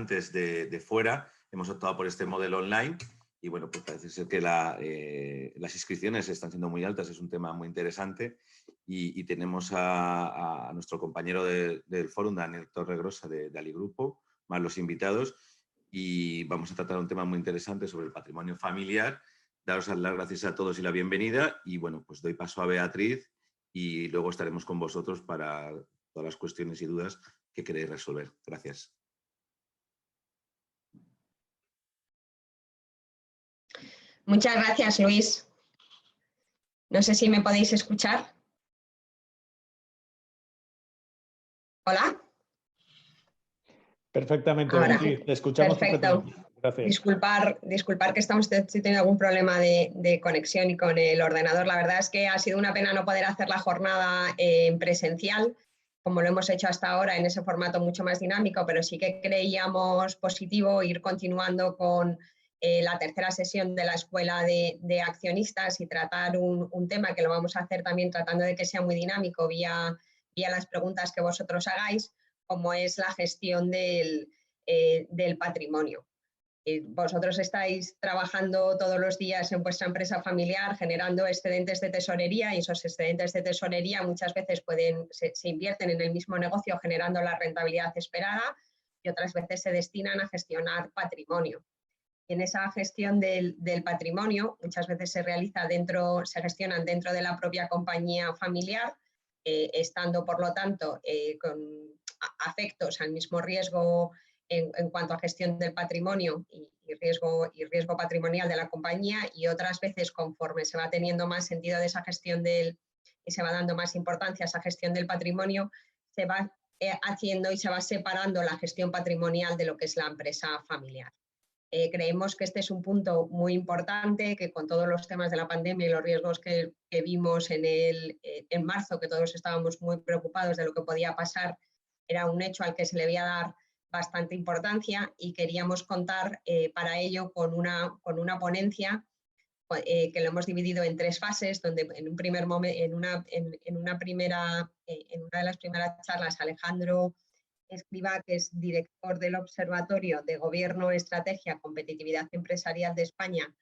participantes de fuera. Hemos optado por este modelo online y bueno, pues parece ser que las inscripciones están siendo muy altas, es un tema muy interesante y tenemos a nuestro compañero del fórum, Daniel Torregrosa de Aligrupo, más los invitados, y vamos a tratar un tema muy interesante sobre el patrimonio familiar. Daros las gracias a todos y la bienvenida y bueno, pues doy paso a Beatriz y luego estaremos con vosotros para todas las cuestiones y dudas que queréis resolver. Gracias. Muchas gracias, Luis. No sé si me podéis escuchar. ¿Hola? Perfectamente, Ahora, sí, te escuchamos perfecto. perfectamente. Gracias. Disculpar que estamos teniendo algún problema de conexión y con el ordenador. La verdad es que ha sido una pena no poder hacer la jornada en presencial, como lo hemos hecho hasta ahora, en ese formato mucho más dinámico, pero sí que creíamos positivo ir continuando con la tercera sesión de la Escuela de Accionistas y tratar un tema que lo vamos a hacer también tratando de que sea muy dinámico vía las preguntas que vosotros hagáis, como es la gestión del patrimonio. Vosotros estáis trabajando todos los días en vuestra empresa familiar generando excedentes de tesorería y esos excedentes de tesorería muchas veces se invierten en el mismo negocio generando la rentabilidad esperada y otras veces se destinan a gestionar patrimonio. En esa gestión del patrimonio muchas veces se gestionan dentro de la propia compañía familiar, estando por lo tanto con afectos al mismo riesgo en cuanto a gestión del patrimonio y riesgo patrimonial de la compañía, y otras veces conforme se va teniendo más sentido de esa gestión y se va dando más importancia a esa gestión del patrimonio, se va haciendo y se va separando la gestión patrimonial de lo que es la empresa familiar. Creemos que este es un punto muy importante, que con todos los temas de la pandemia y los riesgos que vimos en marzo, que todos estábamos muy preocupados de lo que podía pasar, era un hecho al que se le debía dar bastante importancia y queríamos contar para ello con una ponencia que lo hemos dividido en 3 fases, donde en una de las primeras charlas Alejandro Escrivá, que es director del Observatorio de Gobierno, Estrategia, Competitividad Empresarial de España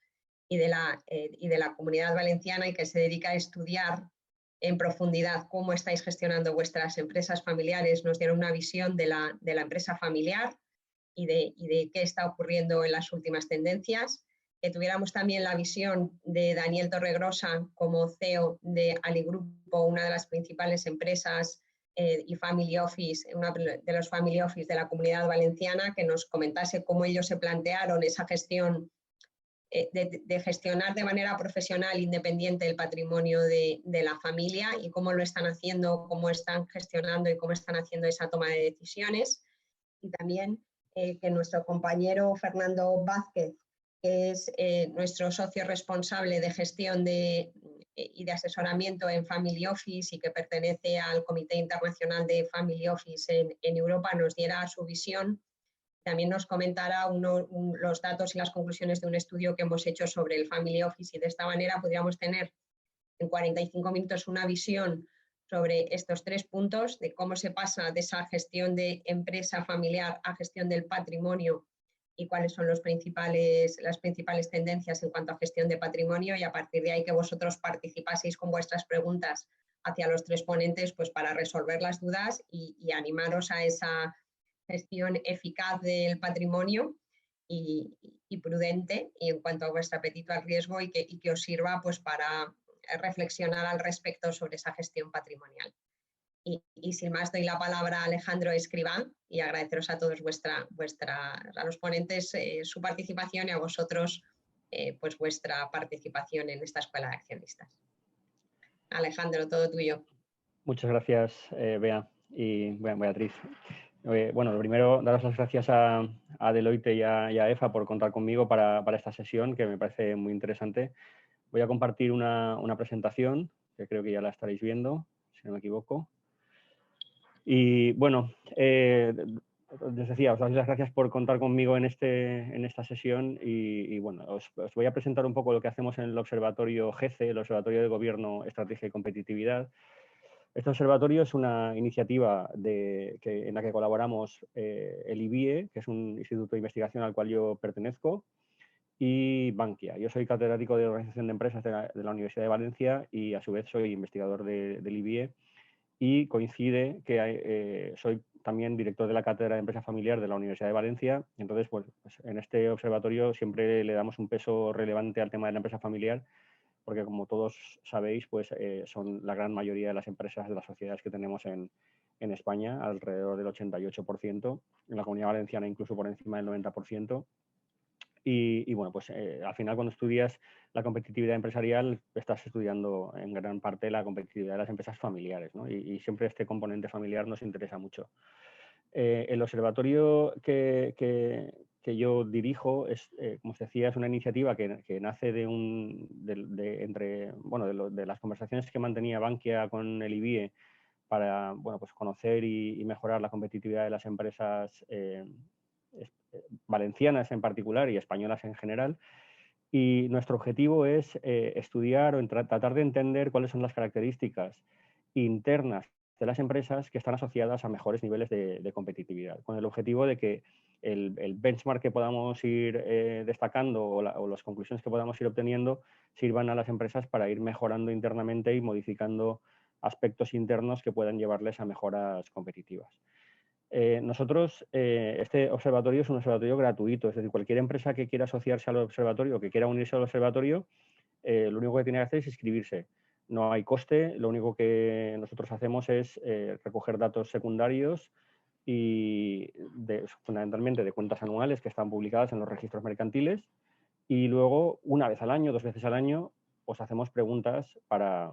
y de la Comunidad Valenciana, y que se dedica a estudiar en profundidad cómo estáis gestionando vuestras empresas familiares, nos dieron una visión de la empresa familiar y de qué está ocurriendo en las últimas tendencias. Que tuviéramos también la visión de Daniel Torregrosa como CEO de Aligrupo, una de las principales empresas y family office, una de los family office de la Comunidad Valenciana, que nos comentase cómo ellos se plantearon esa gestión de gestionar de manera profesional independiente el patrimonio de la familia y cómo lo están haciendo, cómo están gestionando y cómo están haciendo esa toma de decisiones. Y también que nuestro compañero Fernando Vázquez, que es nuestro socio responsable de gestión y de asesoramiento en Family Office y que pertenece al Comité Internacional de Family Office en Europa, nos diera su visión. También nos comentará los datos y las conclusiones de un estudio que hemos hecho sobre el Family Office, y de esta manera podríamos tener en 45 minutos una visión sobre estos 3 puntos, de cómo se pasa de esa gestión de empresa familiar a gestión del patrimonio y cuáles son las principales tendencias en cuanto a gestión de patrimonio, y a partir de ahí que vosotros participaseis con vuestras preguntas hacia los 3 ponentes, pues para resolver las dudas y animaros a esa gestión eficaz del patrimonio y prudente y en cuanto a vuestro apetito al riesgo, y que os sirva pues para reflexionar al respecto sobre esa gestión patrimonial. Y sin más doy la palabra a Alejandro Escrivá y agradeceros a todos a los ponentes su participación y a vosotros pues vuestra participación en esta Escuela de Accionistas. Alejandro, todo tuyo. Muchas gracias, Bea y Beatriz. Bueno, lo primero, daros las gracias a Deloitte y a EFA por contar conmigo para esta sesión, que me parece muy interesante. Voy a compartir una presentación, que creo que ya la estaréis viendo, si no me equivoco. Y bueno, les decía, os doy las gracias por contar conmigo en esta sesión y bueno, os voy a presentar un poco lo que hacemos en el Observatorio GECE, el Observatorio de Gobierno, Estrategia y Competitividad. Este observatorio es una iniciativa en la que colaboramos el IBIE, que es un instituto de investigación al cual yo pertenezco, y Bankia. Yo soy catedrático de Organización de Empresas de la Universidad de Valencia y a su vez soy investigador del IBIE, y coincide que soy también director de la Cátedra de Empresa Familiar de la Universidad de Valencia. Entonces, pues en este observatorio siempre le damos un peso relevante al tema de la empresa familiar, porque como todos sabéis, pues son la gran mayoría de las empresas, de las sociedades que tenemos en España, alrededor del 88%, en la Comunidad Valenciana incluso por encima del 90%. Y bueno, pues al final cuando estudias la competitividad empresarial, estás estudiando en gran parte la competitividad de las empresas familiares, ¿no? Y siempre este componente familiar nos interesa mucho. El observatorio que yo dirijo es, como os decía, es una iniciativa que nace de las conversaciones que mantenía Bankia con el IBIE para, bueno, pues conocer y mejorar la competitividad de las empresas valencianas en particular y españolas en general. Y nuestro objetivo es estudiar o tratar de entender cuáles son las características internas de las empresas que están asociadas a mejores niveles de competitividad, con el objetivo de que el benchmark que podamos ir destacando o las conclusiones que podamos ir obteniendo sirvan a las empresas para ir mejorando internamente y modificando aspectos internos que puedan llevarles a mejoras competitivas. Nosotros, este observatorio es un observatorio gratuito, es decir, cualquier empresa que quiera asociarse al observatorio o que quiera unirse al observatorio, lo único que tiene que hacer es inscribirse. No hay coste, lo único que nosotros hacemos es recoger datos secundarios y fundamentalmente de cuentas anuales que están publicadas en los registros mercantiles, y luego una vez al año, 2 veces al año, os hacemos preguntas para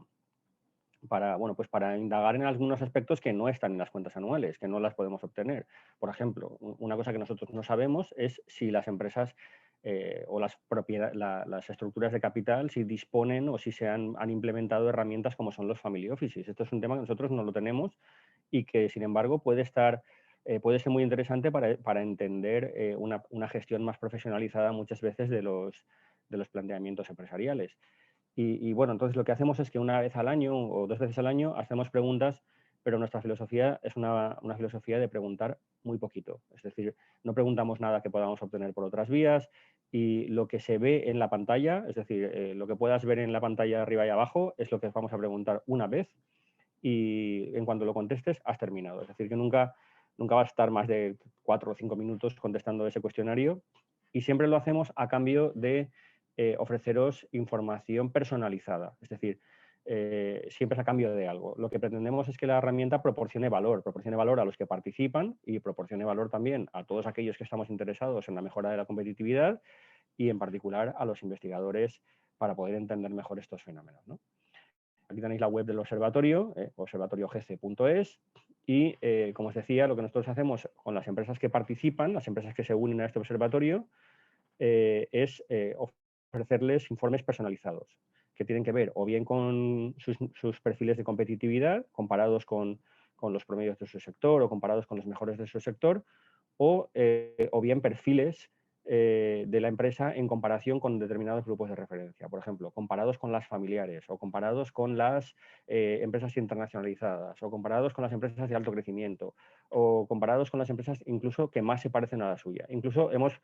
indagar en algunos aspectos que no están en las cuentas anuales, que no las podemos obtener. Por ejemplo, una cosa que nosotros no sabemos es si las empresas o las estructuras de capital, si disponen o si se han implementado herramientas como son los family offices. Esto es un tema que nosotros no lo tenemos y que, sin embargo, puede ser muy interesante para entender una gestión más profesionalizada muchas veces de los planteamientos empresariales. Y bueno, entonces lo que hacemos es que una vez al año o 2 veces al año hacemos preguntas, pero nuestra filosofía es una filosofía de preguntar muy poquito. Es decir, no preguntamos nada que podamos obtener por otras vías, y lo que se ve en la pantalla, es decir, lo que puedas ver en la pantalla arriba y abajo, es lo que vamos a preguntar una vez, y en cuanto lo contestes has terminado. Es decir, que nunca vas a estar más de 4 o 5 minutos contestando ese cuestionario, y siempre lo hacemos a cambio de ofreceros información personalizada, es decir, siempre es a cambio de algo. Lo que pretendemos es que la herramienta proporcione valor a los que participan y proporcione valor también a todos aquellos que estamos interesados en la mejora de la competitividad, y en particular a los investigadores, para poder entender mejor estos fenómenos, ¿no? Aquí tenéis la web del observatorio, observatoriogc.es, y como os decía, lo que nosotros hacemos con las empresas que participan, las empresas que se unen a este observatorio, es ofrecerles informes personalizados que tienen que ver o bien con sus perfiles de competitividad comparados con los promedios de su sector o comparados con los mejores de su sector, o bien perfiles de la empresa en comparación con determinados grupos de referencia. Por ejemplo, comparados con las familiares, o comparados con las empresas internacionalizadas, o comparados con las empresas de alto crecimiento, o comparados con las empresas incluso que más se parecen a la suya. Incluso hemos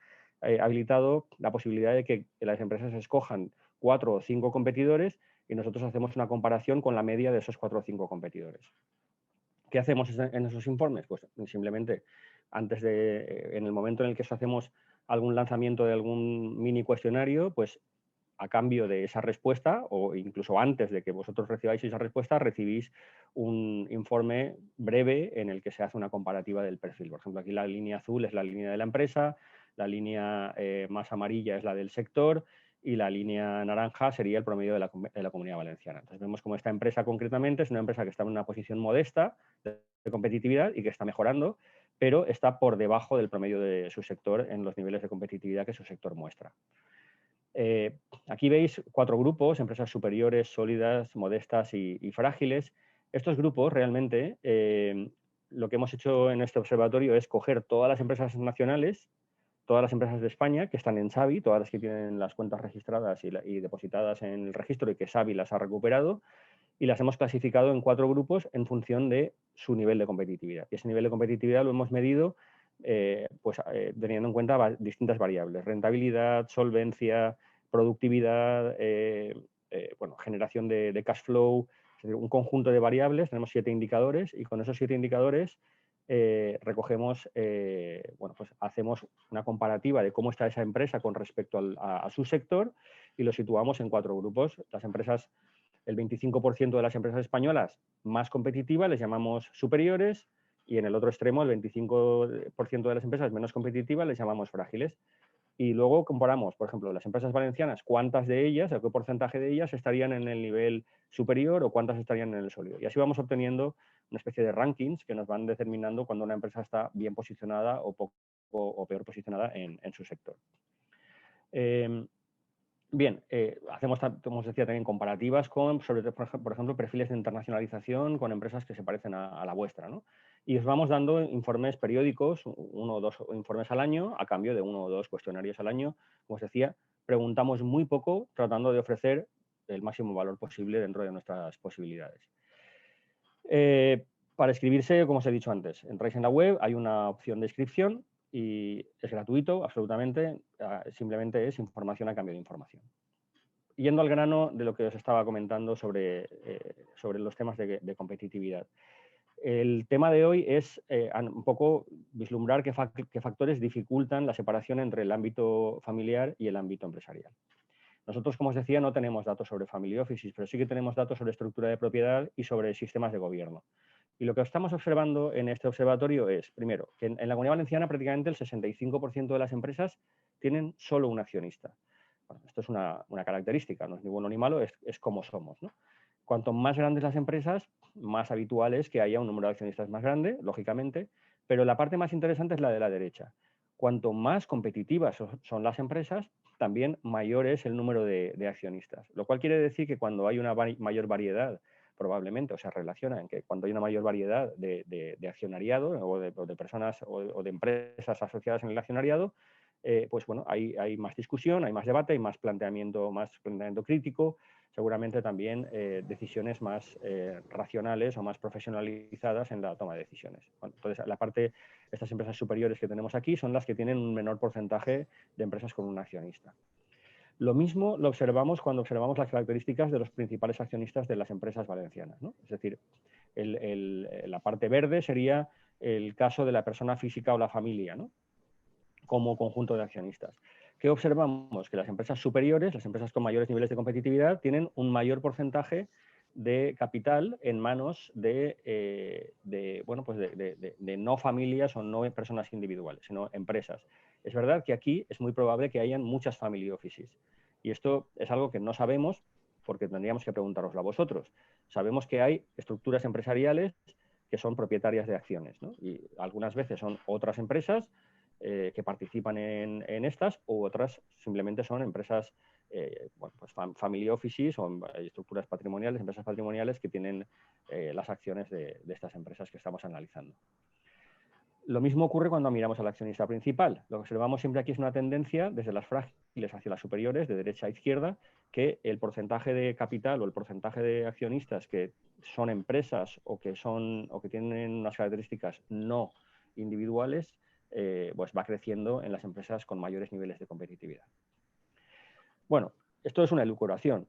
habilitado la posibilidad de que las empresas escojan 4 o 5 competidores y nosotros hacemos una comparación con la media de esos 4 o 5 competidores. ¿Qué hacemos en esos informes? Pues simplemente en el momento en el que hacemos algún lanzamiento de algún mini cuestionario, pues a cambio de esa respuesta, o incluso antes de que vosotros recibáis esa respuesta, recibís un informe breve en el que se hace una comparativa del perfil. Por ejemplo, aquí la línea azul es la línea de la empresa, la línea más amarilla es la del sector, y la línea naranja sería el promedio de la Comunidad Valenciana. Entonces vemos como esta empresa concretamente es una empresa que está en una posición modesta de competitividad y que está mejorando, pero está por debajo del promedio de su sector en los niveles de competitividad que su sector muestra. Aquí veis 4 grupos: empresas superiores, sólidas, modestas y frágiles. Estos grupos realmente, lo que hemos hecho en este observatorio es coger todas las empresas nacionales, todas las empresas de España que están en Xavi, todas las que tienen las cuentas registradas y depositadas en el registro y que Xavi las ha recuperado, y las hemos clasificado en 4 grupos en función de su nivel de competitividad. Y ese nivel de competitividad lo hemos medido teniendo en cuenta distintas variables: rentabilidad, solvencia, productividad, generación de cash flow, es decir, un conjunto de variables. Tenemos 7 indicadores y con esos 7 indicadores recogemos, hacemos una comparativa de cómo está esa empresa con respecto a su sector y lo situamos en 4 grupos. Las empresas, el 25% de las empresas españolas más competitivas les llamamos superiores, y en el otro extremo, el 25% de las empresas menos competitivas les llamamos frágiles. Y luego comparamos, por ejemplo, las empresas valencianas, cuántas de ellas, qué porcentaje de ellas estarían en el nivel superior o cuántas estarían en el sólido. Y así vamos obteniendo una especie de rankings que nos van determinando cuando una empresa está bien posicionada o peor posicionada en su sector. Hacemos, como os decía, también comparativas con, por ejemplo, perfiles de internacionalización con empresas que se parecen a la vuestra, ¿no? Y os vamos dando informes periódicos, 1 o 2 informes al año, a cambio de 1 o 2 cuestionarios al año. Como os decía, preguntamos muy poco, tratando de ofrecer el máximo valor posible dentro de nuestras posibilidades. Para inscribirse, como os he dicho antes, entráis en la web, hay una opción de inscripción y es gratuito, absolutamente, simplemente es información a cambio de información. Yendo al grano de lo que os estaba comentando sobre los temas de competitividad. El tema de hoy es un poco vislumbrar qué factores dificultan la separación entre el ámbito familiar y el ámbito empresarial. Nosotros, como os decía, no tenemos datos sobre family offices, pero sí que tenemos datos sobre estructura de propiedad y sobre sistemas de gobierno. Y lo que estamos observando en este observatorio es, primero, que en la Comunidad Valenciana prácticamente el 65% de las empresas tienen solo un accionista. Bueno, esto es una característica, no es ni bueno ni malo, es como somos, ¿no? Cuanto más grandes las empresas, más habitual es que haya un número de accionistas más grande, lógicamente, pero la parte más interesante es la de la derecha. Cuanto más competitivas son las empresas, también mayor es el número de accionistas, lo cual quiere decir que cuando hay una mayor variedad, probablemente, o se relaciona en que cuando hay una mayor variedad de accionariado o de personas o de empresas asociadas en el accionariado, hay más discusión, hay más debate, hay más planteamiento crítico, seguramente también decisiones más racionales o más profesionalizadas en la toma de decisiones. Bueno, entonces, estas empresas superiores que tenemos aquí son las que tienen un menor porcentaje de empresas con un accionista. Lo mismo lo observamos cuando observamos las características de los principales accionistas de las empresas valencianas, ¿no? Es decir, la parte verde sería el caso de la persona física o la familia, ¿no?, como conjunto de accionistas. ¿Qué observamos? Que las empresas superiores, las empresas con mayores niveles de competitividad, tienen un mayor porcentaje de capital en manos de no familias o no personas individuales, sino empresas. Es verdad que aquí es muy probable que hayan muchas family offices. Y esto es algo que no sabemos porque tendríamos que preguntároslo a vosotros. Sabemos que hay estructuras empresariales que son propietarias de acciones, ¿no? Y algunas veces son otras empresas que participan en estas, u otras simplemente son empresas, family offices o estructuras patrimoniales, empresas patrimoniales que tienen las acciones de estas empresas que estamos analizando. Lo mismo ocurre cuando miramos al accionista principal. Lo que observamos siempre aquí es una tendencia desde las frágiles hacia las superiores, de derecha a izquierda, que el porcentaje de capital o el porcentaje de accionistas que son empresas o que tienen unas características no individuales, va creciendo en las empresas con mayores niveles de competitividad. Bueno, esto es una elucubración.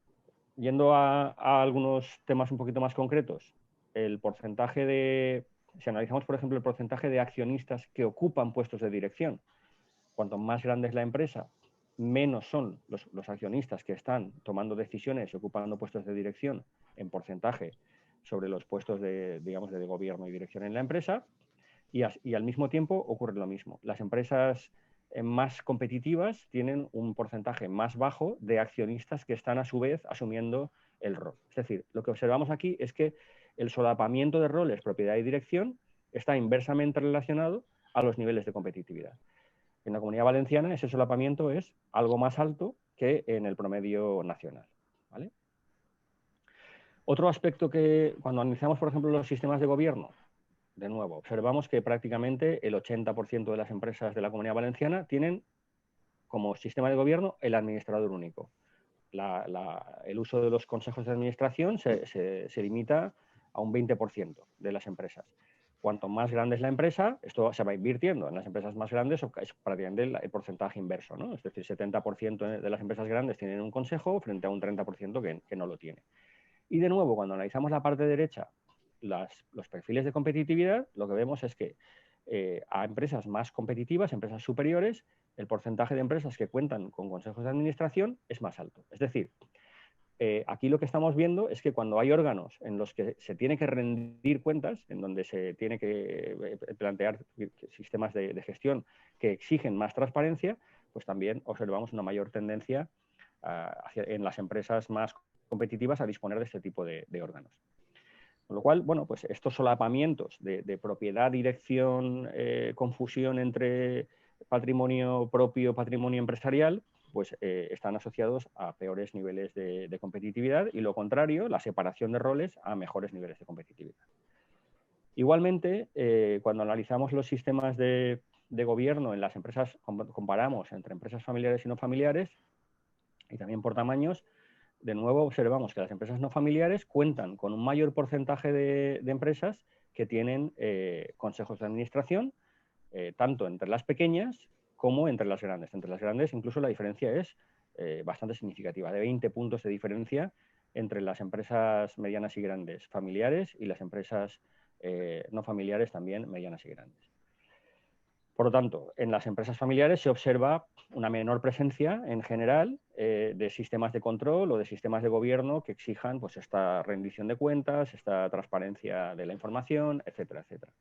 Yendo a algunos temas un poquito más concretos, el porcentaje si analizamos, por ejemplo, el porcentaje de accionistas que ocupan puestos de dirección, cuanto más grande es la empresa, menos son los accionistas que están tomando decisiones y ocupando puestos de dirección en porcentaje sobre los puestos de gobierno y dirección en la empresa. Y al mismo tiempo ocurre lo mismo. Las empresas más competitivas tienen un porcentaje más bajo de accionistas que están a su vez asumiendo el rol. Es decir, lo que observamos aquí es que el solapamiento de roles, propiedad y dirección está inversamente relacionado a los niveles de competitividad. En la Comunidad Valenciana ese solapamiento es algo más alto que en el promedio nacional, ¿vale? Otro aspecto que cuando analizamos, por ejemplo, los sistemas de gobierno, de nuevo, observamos que prácticamente el 80% de las empresas de la Comunidad Valenciana tienen como sistema de gobierno el administrador único. el uso de los consejos de administración se limita a un 20% de las empresas. Cuanto más grande es la empresa, esto se va invirtiendo. En las empresas más grandes es prácticamente el porcentaje inverso, ¿no? Es decir, 70% de las empresas grandes tienen un consejo frente a un 30% que no lo tiene. Y de nuevo, cuando analizamos la parte derecha, los perfiles de competitividad, lo que vemos es que a empresas más competitivas, empresas superiores, el porcentaje de empresas que cuentan con consejos de administración es más alto. Es decir, aquí lo que estamos viendo es que cuando hay órganos en los que se tiene que rendir cuentas, en donde se tiene que plantear sistemas de gestión que exigen más transparencia, pues también observamos una mayor tendencia en las empresas más competitivas a disponer de este tipo de órganos. Con lo cual, bueno, pues estos solapamientos de propiedad, dirección, confusión entre patrimonio propio, patrimonio empresarial, pues están asociados a peores niveles de competitividad y lo contrario, la separación de roles a mejores niveles de competitividad. Igualmente, cuando analizamos los sistemas de gobierno en las empresas, comparamos entre empresas familiares y no familiares y también por tamaños, de nuevo observamos que las empresas no familiares cuentan con un mayor porcentaje de empresas que tienen consejos de administración, tanto entre las pequeñas como entre las grandes. Entre las grandes incluso la diferencia es bastante significativa, de 20 puntos de diferencia entre las empresas medianas y grandes familiares y las empresas no familiares también medianas y grandes. Por lo tanto, en las empresas familiares se observa una menor presencia en general de sistemas de control o de sistemas de gobierno que exijan pues, esta rendición de cuentas, esta transparencia de la información, etcétera, etcétera.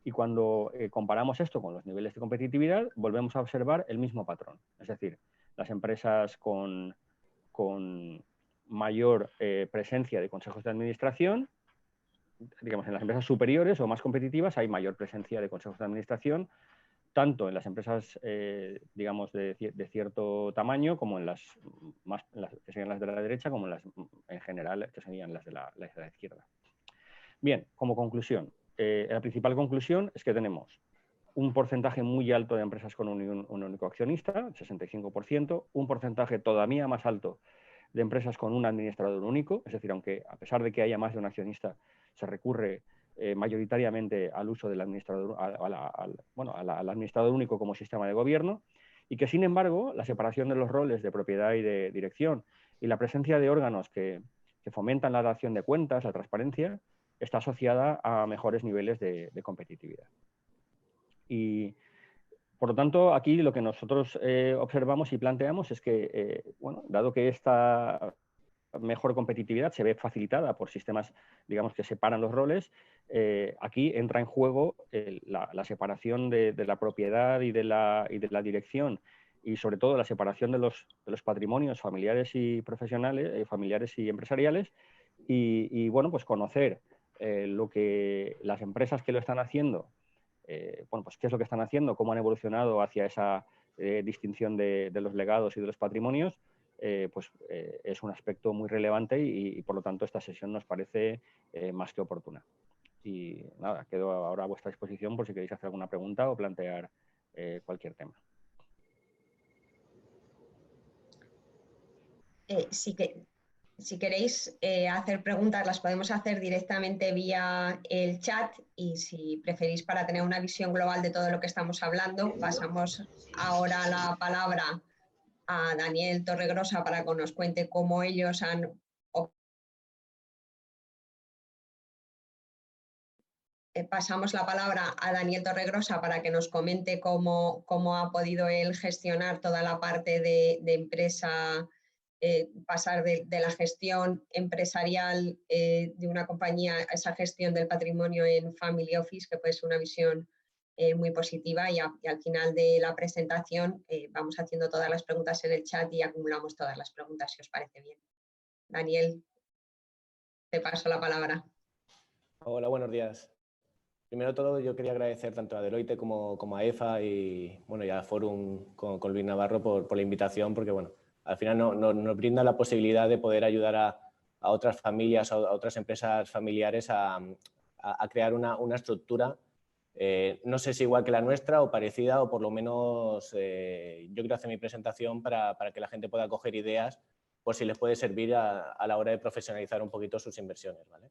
Y cuando comparamos esto con los niveles de competitividad, volvemos a observar el mismo patrón. Es decir, las empresas con mayor presencia de consejos de administración, digamos, en las empresas superiores o más competitivas hay mayor presencia de consejos de administración, tanto en las empresas, digamos, de cierto tamaño, como en las que serían las de la derecha, como en las, en general, que serían las de la izquierda. Bien, como conclusión, la principal conclusión es que tenemos un porcentaje muy alto de empresas con un único accionista, 65%, un porcentaje todavía más alto de empresas con un administrador único, es decir, aunque a pesar de que haya más de un accionista, se recurre mayoritariamente al uso del administrador, al administrador único como sistema de gobierno, y que sin embargo la separación de los roles de propiedad y de dirección y la presencia de órganos que fomentan la dación de cuentas, la transparencia, está asociada a mejores niveles de competitividad. Y por lo tanto, aquí lo que nosotros observamos y planteamos es que, bueno, dado que esta mejor competitividad se ve facilitada por sistemas, digamos, que separan los roles, aquí entra en juego la separación de la propiedad y de la dirección y sobre todo la separación de los patrimonios familiares y profesionales, familiares y empresariales y bueno, pues conocer lo que las empresas que lo están haciendo, bueno, pues qué es lo que están haciendo, cómo han evolucionado hacia esa distinción de los legados y de los patrimonios, es un aspecto muy relevante y por lo tanto esta sesión nos parece más que oportuna. Y nada, quedo ahora a vuestra disposición por si queréis hacer alguna pregunta o plantear cualquier tema. Si queréis hacer preguntas, las podemos hacer directamente vía el chat y si preferís para tener una visión global de todo lo que estamos hablando, pasamos ahora la palabra a Daniel Torregrosa para que nos cuente cómo ellos han... Pasamos la palabra a Daniel Torregrosa para que nos comente cómo ha podido él gestionar toda la parte de empresa, pasar de la gestión empresarial de una compañía a esa gestión del patrimonio en Family Office, que puede ser una visión muy positiva y al final de la presentación vamos haciendo todas las preguntas en el chat y acumulamos todas las preguntas, si os parece bien. Daniel, te paso la palabra. Hola, buenos días. Primero de todo, yo quería agradecer tanto a Deloitte como a EFA y, bueno, y a Forum con Luis Navarro por la invitación, porque bueno, al final nos brinda la posibilidad de poder ayudar a otras familias, a otras empresas familiares a crear una estructura, no sé si igual que la nuestra o parecida, o por lo menos yo quiero hacer mi presentación para que la gente pueda coger ideas por si les puede servir a la hora de profesionalizar un poquito sus inversiones, ¿vale?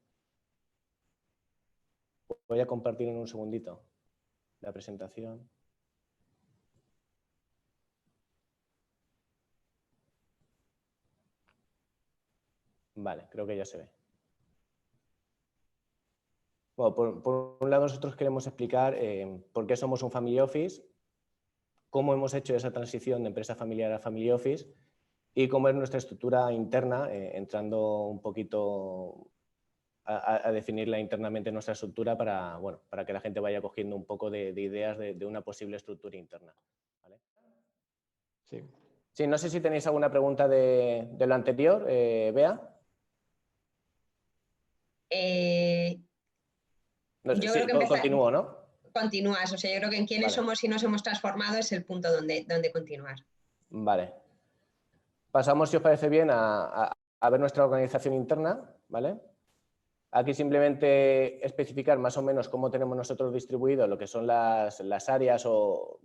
Voy a compartir en un segundito la presentación. Vale, creo que ya se ve. Bueno, por un lado nosotros queremos explicar por qué somos un Family Office, cómo hemos hecho esa transición de empresa familiar a Family Office y cómo es nuestra estructura interna, entrando un poquito a definirla internamente nuestra estructura para, bueno, para que la gente vaya cogiendo un poco de ideas de una posible estructura interna. ¿Vale? Sí. Sí, no sé si tenéis alguna pregunta de lo anterior, Bea. No sé, Yo sí, creo que continúo, ¿no? continúas, o sea, yo creo que en quiénes somos y nos hemos transformado es el punto donde continuar. Vale. Pasamos, si os parece bien, a ver nuestra organización interna, ¿vale? Aquí simplemente especificar más o menos cómo tenemos nosotros distribuido lo que son las áreas o,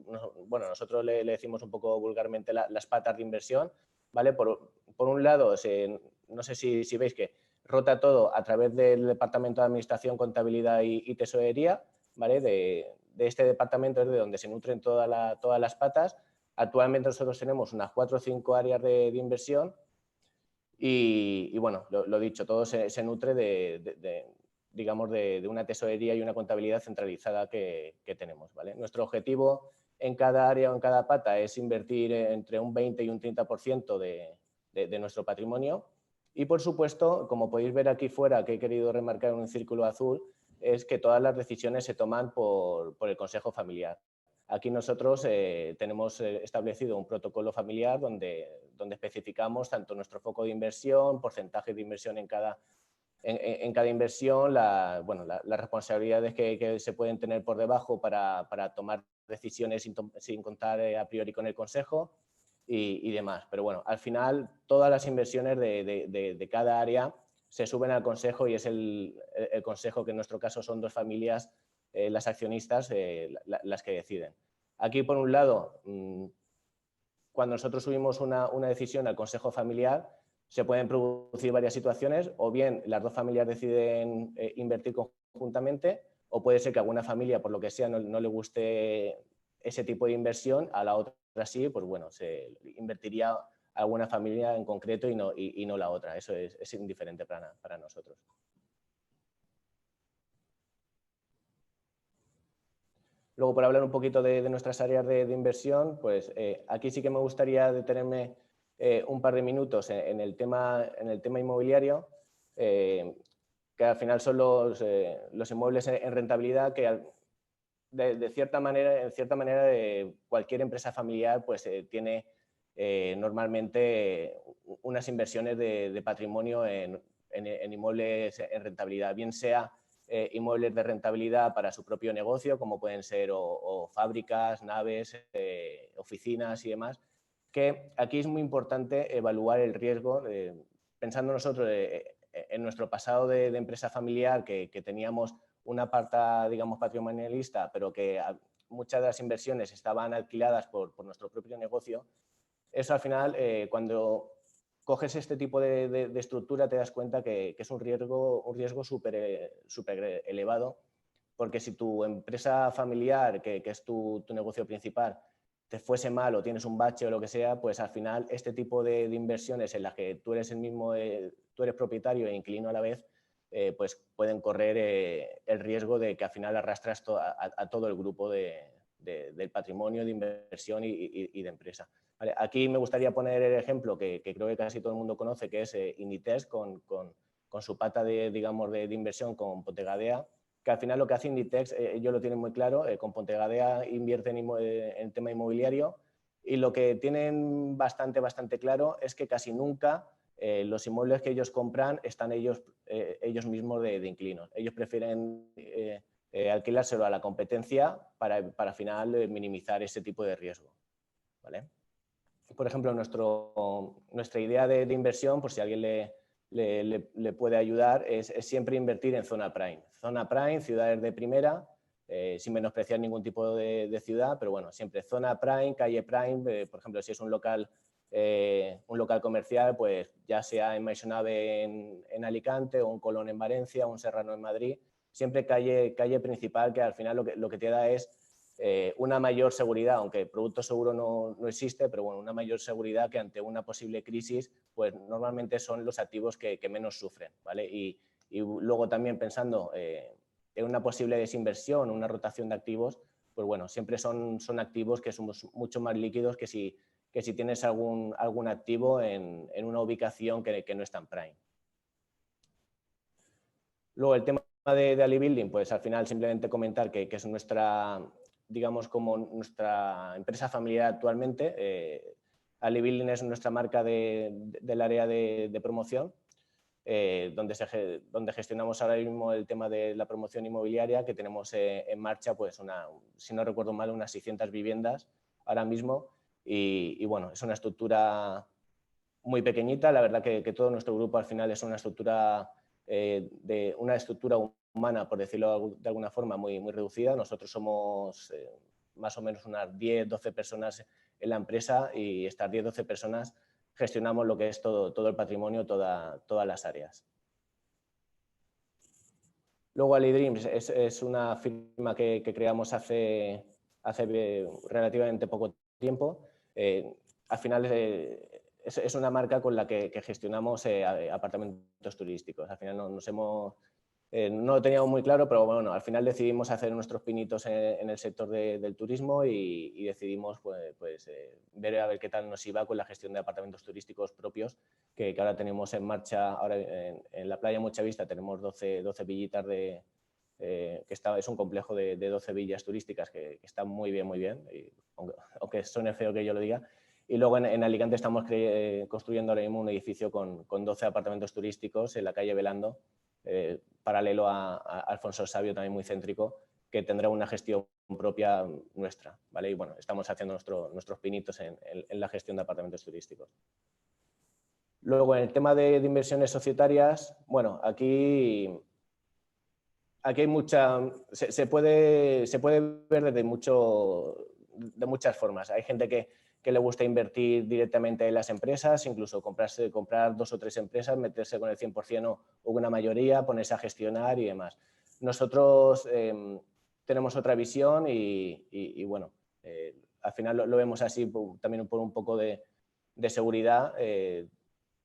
bueno, nosotros le decimos un poco vulgarmente las patas de inversión, ¿vale? Por un lado, no sé si veis que rota todo a través del Departamento de Administración, Contabilidad y Tesorería, ¿vale? De este departamento es de donde se nutren todas las patas. Actualmente nosotros tenemos unas 4 o 5 áreas de inversión. Y bueno, lo dicho, todo se nutre digamos, de una tesorería y una contabilidad centralizada que tenemos, ¿vale? Nuestro objetivo en cada área o en cada pata es invertir entre un 20 y un 30% de nuestro patrimonio. Y, por supuesto, como podéis ver aquí fuera, que he querido remarcar en un círculo azul, es que todas las decisiones se toman por el Consejo Familiar. Aquí nosotros tenemos establecido un protocolo familiar donde especificamos tanto nuestro foco de inversión, porcentaje de inversión en cada inversión, las responsabilidades que se pueden tener por debajo para tomar decisiones sin contar a priori con el Consejo y demás. Pero bueno, al final todas las inversiones de cada área se suben al Consejo y es el Consejo, que en nuestro caso son 2 familias, las accionistas, las que deciden. Aquí, por un lado, cuando nosotros subimos una decisión al Consejo Familiar, se pueden producir varias situaciones, o bien las 2 familias deciden invertir conjuntamente, o puede ser que a alguna familia, por lo que sea, no le guste ese tipo de inversión, a la otra sí, pues bueno, se invertiría a alguna familia en concreto y no la otra. Eso es indiferente para nosotros. Luego, por hablar un poquito de nuestras áreas de inversión, pues aquí sí que me gustaría detenerme un par de minutos en el tema inmobiliario, que al final son los inmuebles en rentabilidad que en cierta manera cualquier empresa familiar pues tiene normalmente unas inversiones de patrimonio en inmuebles en rentabilidad, bien sea inmuebles de rentabilidad para su propio negocio, como pueden ser o fábricas, naves, oficinas y demás, que aquí es muy importante evaluar el riesgo, pensando nosotros en nuestro pasado de empresa familiar, que teníamos una parte, digamos, patrimonialista, pero que muchas de las inversiones estaban alquiladas por nuestro propio negocio. Eso al final, cuando coges este tipo de estructura, te das cuenta que es un riesgo súper elevado, porque si tu empresa familiar, que es tu negocio principal, te fuese mal o tienes un bache o lo que sea, pues al final este tipo de inversiones en las que tú eres tú eres propietario e inquilino a la vez, pues pueden correr el riesgo de que al final arrastras a todo el grupo del patrimonio, de inversión y de empresa. Vale, aquí me gustaría poner el ejemplo que creo que casi todo el mundo conoce, que es Inditex con su pata de inversión con Pontegadea, que al final lo que hace Inditex, ellos lo tienen muy claro, con Pontegadea invierte en tema inmobiliario, y lo que tienen bastante claro es que casi nunca los inmuebles que ellos compran están ellos mismos de inquilinos. Ellos prefieren alquilárselo a la competencia para al final minimizar ese tipo de riesgo, ¿vale? Por ejemplo, nuestra idea de inversión, por si alguien le puede ayudar, es siempre invertir en zona prime. Zona prime, ciudades de primera, sin menospreciar ningún tipo de ciudad, pero bueno, siempre zona prime, calle prime. Por ejemplo, si es un local un local comercial, pues ya sea en Maisonave en Alicante, o un Colón en Valencia, o un Serrano en Madrid, siempre calle principal, que al final lo que te da es una mayor seguridad, aunque el producto seguro no existe, pero bueno, una mayor seguridad que ante una posible crisis, pues normalmente son los activos que menos sufren, ¿vale? Y luego también pensando en una posible desinversión, una rotación de activos, pues bueno, siempre son activos que son mucho más líquidos que si tienes algún activo en una ubicación que no es tan prime. Luego el tema de Ali Building, pues al final simplemente comentar que es nuestra, digamos, como nuestra empresa familiar actualmente. Ali Building es nuestra marca del área de promoción, donde gestionamos ahora mismo el tema de la promoción inmobiliaria, que tenemos en marcha, pues si no recuerdo mal, unas 600 viviendas ahora mismo. Y bueno, es una estructura muy pequeñita. La verdad que todo nuestro grupo al final es una estructura humana, por decirlo de alguna forma, muy reducida. Nosotros somos más o menos unas 10, 12 personas en la empresa, y estas 10, 12 personas gestionamos lo que es todo el patrimonio, todas las áreas. Luego Ali Dreams es una firma que creamos hace relativamente poco tiempo. Al final es una marca con la que gestionamos apartamentos turísticos. Al final no lo teníamos muy claro, pero bueno, al final decidimos hacer nuestros pinitos en el sector del turismo, y decidimos ver a ver qué tal nos iba con la gestión de apartamentos turísticos propios, que ahora tenemos en marcha. Ahora en la playa Muchavista tenemos 12 villitas es un complejo de 12 villas turísticas que están muy bien, y, aunque suene feo que yo lo diga. Y luego en Alicante estamos construyendo ahora mismo un edificio con 12 apartamentos turísticos en la calle Velando, paralelo a Alfonso Sabio, también muy céntrico, que tendrá una gestión propia nuestra, ¿vale? Y bueno, estamos haciendo nuestros pinitos en la gestión de apartamentos turísticos. Luego, en el tema de inversiones societarias, bueno, aquí hay mucha... Se puede ver de muchas formas. Hay gente que le gusta invertir directamente en las empresas, incluso comprar 2 o 3 empresas, meterse con el 100% o una mayoría, ponerse a gestionar y demás. Nosotros tenemos otra visión y bueno, al final lo vemos así también por un poco de seguridad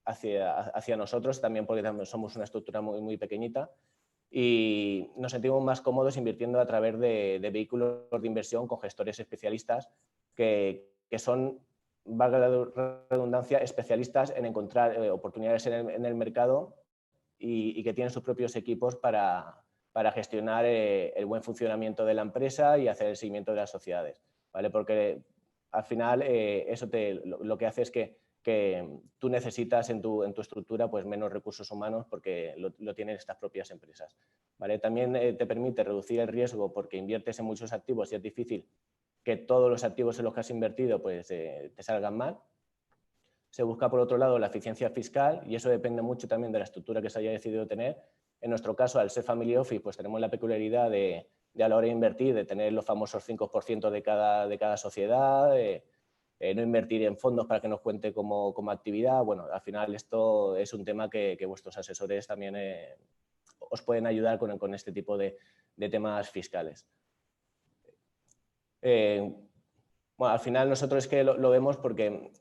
hacia nosotros, también porque somos una estructura muy pequeñita, y nos sentimos más cómodos invirtiendo a través de vehículos de inversión con gestores especialistas que son, valga la redundancia, especialistas en encontrar oportunidades en el mercado, y que tienen sus propios equipos para gestionar el buen funcionamiento de la empresa y hacer el seguimiento de las sociedades, ¿vale? Porque al final eso lo que hace es que tú necesitas en tu estructura pues menos recursos humanos, porque lo tienen estas propias empresas, ¿vale? También te permite reducir el riesgo, porque inviertes en muchos activos y es difícil que todos los activos en los que has invertido pues, te salgan mal. Se busca, por otro lado, la eficiencia fiscal, y eso depende mucho también de la estructura que se haya decidido tener. En nuestro caso, al ser family office, pues tenemos la peculiaridad de a la hora de invertir, de tener los famosos 5% de cada sociedad, no invertir en fondos para que nos cuente como actividad. Bueno, al final esto es un tema que vuestros asesores también os pueden ayudar con este tipo de temas fiscales. Bueno, al final nosotros es que lo vemos porque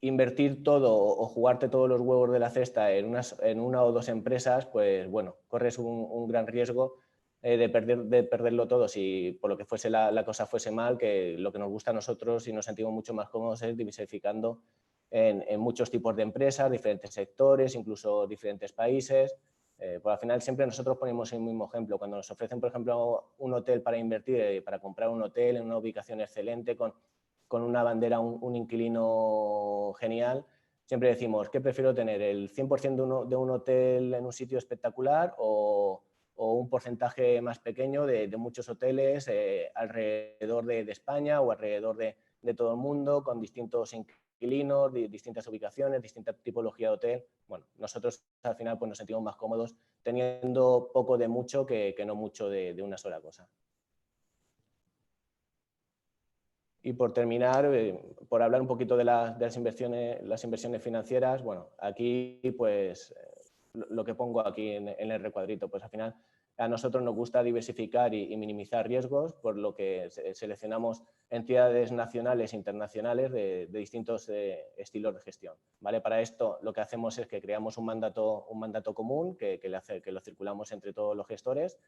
invertir todo o jugarte todos los huevos de la cesta en una o dos empresas, pues bueno, corres un gran riesgo de perderlo todo si por lo que fuese la cosa fuese mal, que lo que nos gusta a nosotros y nos sentimos mucho más cómodos es diversificando en muchos tipos de empresas, diferentes sectores, incluso diferentes países. Pues al final siempre nosotros ponemos el mismo ejemplo. Cuando nos ofrecen, por ejemplo, un hotel para invertir, para comprar un hotel en una ubicación excelente con una bandera, un inquilino genial, siempre decimos, ¿qué prefiero tener? ¿El 100% de un hotel en un sitio espectacular o un porcentaje más pequeño de muchos hoteles alrededor de España o alrededor de todo el mundo, con distintos inquilinos, distintas ubicaciones, distinta tipología de hotel? Bueno, nosotros al final pues, nos sentimos más cómodos teniendo poco de mucho que no mucho de una sola cosa. Y por terminar, por hablar un poquito de las inversiones financieras, bueno, aquí pues lo que pongo aquí en el recuadrito, pues al final a nosotros nos gusta diversificar y minimizar riesgos, por lo que seleccionamos entidades nacionales e internacionales de distintos estilos de gestión, ¿vale? Para esto lo que hacemos es que creamos un mandato común que lo circulamos entre todos los gestores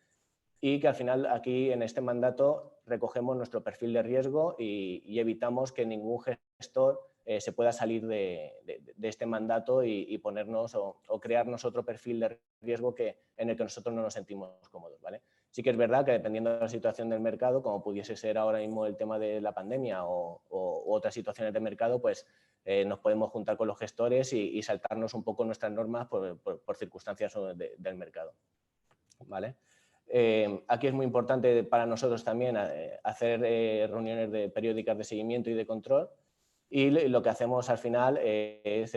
y que al final aquí en este mandato recogemos nuestro perfil de riesgo y evitamos que ningún gestor se pueda salir de este mandato y ponernos o crearnos otro perfil de riesgo en el que nosotros no nos sentimos cómodos, ¿vale? Sí que es verdad que dependiendo de la situación del mercado, como pudiese ser ahora mismo el tema de la pandemia o otras situaciones de mercado, pues nos podemos juntar con los gestores y saltarnos un poco nuestras normas por circunstancias del mercado, ¿vale? Aquí es muy importante para nosotros también hacer reuniones periódicas de seguimiento y de control, y lo que hacemos al final es,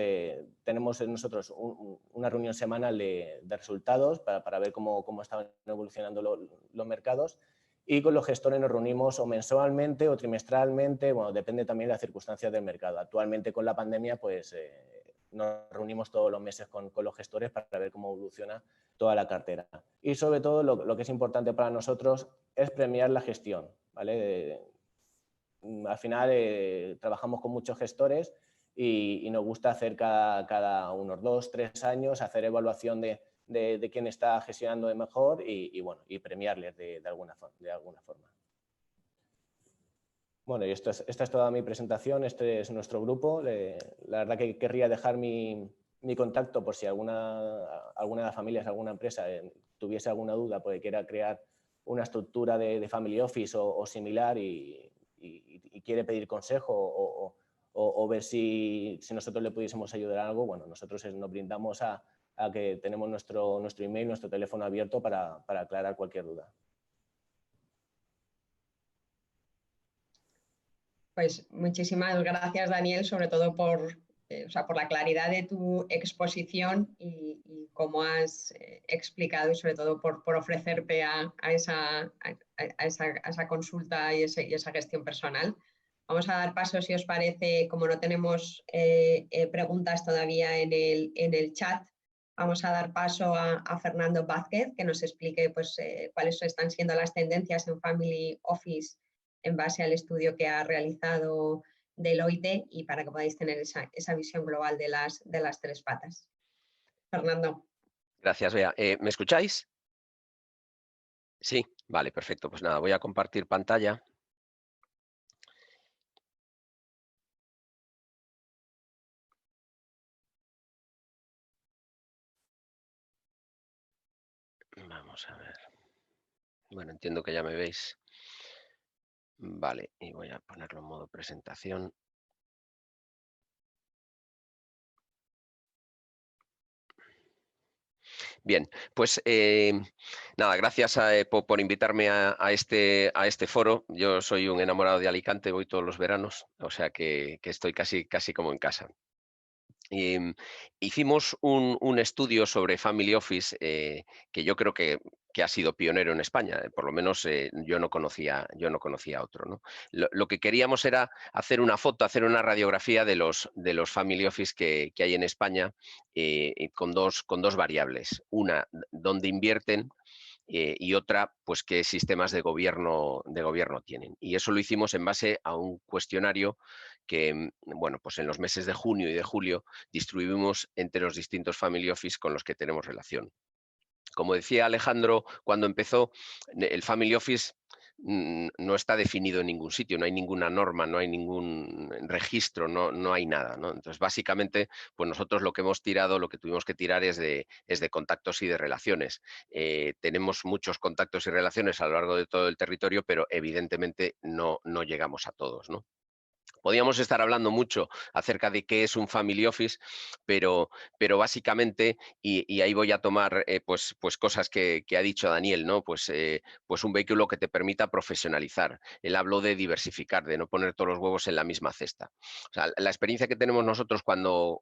tenemos nosotros una reunión semanal de resultados para ver cómo estaban evolucionando los mercados, y con los gestores nos reunimos o mensualmente o trimestralmente, bueno, depende también de las circunstancias del mercado. Actualmente con la pandemia pues nos reunimos todos los meses con los gestores para ver cómo evoluciona toda la cartera. Y sobre todo lo que es importante para nosotros es premiar la gestión, ¿vale? Al final trabajamos con muchos gestores y nos gusta hacer cada unos 2 o 3 años, hacer evaluación de quién está gestionando de mejor y premiarles de alguna forma. Bueno, y esta es toda mi presentación, este es nuestro grupo. La verdad que querría dejar mi contacto por si alguna de las familias, alguna empresa tuviese alguna duda porque quiera crear una estructura de family office o similar y quiere pedir consejo o ver si nosotros le pudiésemos ayudar en algo. Bueno, nosotros nos brindamos a que tenemos nuestro email, nuestro teléfono abierto para aclarar cualquier duda. Pues muchísimas gracias, Daniel, sobre todo por la claridad de tu exposición y cómo has explicado, y sobre todo por ofrecerte a esa consulta y esa gestión personal. Vamos a dar paso, si os parece, como no tenemos preguntas todavía en el chat, vamos a dar paso a Fernando Vázquez, que nos explique pues, cuáles están siendo las tendencias en Family Office en base al estudio que ha realizado Deloitte y para que podáis tener esa visión global de las 3 patas. Fernando. Gracias, Bea. ¿Me escucháis? Sí, vale, perfecto. Pues nada, voy a compartir pantalla. Vamos a ver. Bueno, entiendo que ya me veis. Vale, y voy a ponerlo en modo presentación. Bien, pues nada, gracias por invitarme a este foro. Yo soy un enamorado de Alicante, voy todos los veranos, o sea que estoy casi como en casa. Hicimos un estudio sobre Family Office que yo creo que ha sido pionero en España, por lo menos yo no conocía otro, ¿no? Lo que queríamos era hacer una foto, hacer una radiografía de los Family Office que hay en España con dos variables. Una, dónde invierten, y otra, pues qué sistemas de gobierno tienen. Y eso lo hicimos en base a un cuestionario que, bueno, pues en los meses de junio y de julio distribuimos entre los distintos Family Office con los que tenemos relación. Como decía Alejandro cuando empezó, el Family Office no está definido en ningún sitio, no hay ninguna norma, no hay ningún registro, no hay nada, ¿no? Entonces, básicamente, pues nosotros lo que hemos tirado, lo que tuvimos que tirar es de contactos y de relaciones. Tenemos muchos contactos y relaciones a lo largo de todo el territorio, pero evidentemente no llegamos a todos, ¿no? Podríamos estar hablando mucho acerca de qué es un Family Office, pero básicamente, y ahí voy a tomar pues cosas que ha dicho Daniel, ¿no? Pues un vehículo que te permita profesionalizar. Él habló de diversificar, de no poner todos los huevos en la misma cesta. O sea, la experiencia que tenemos nosotros cuando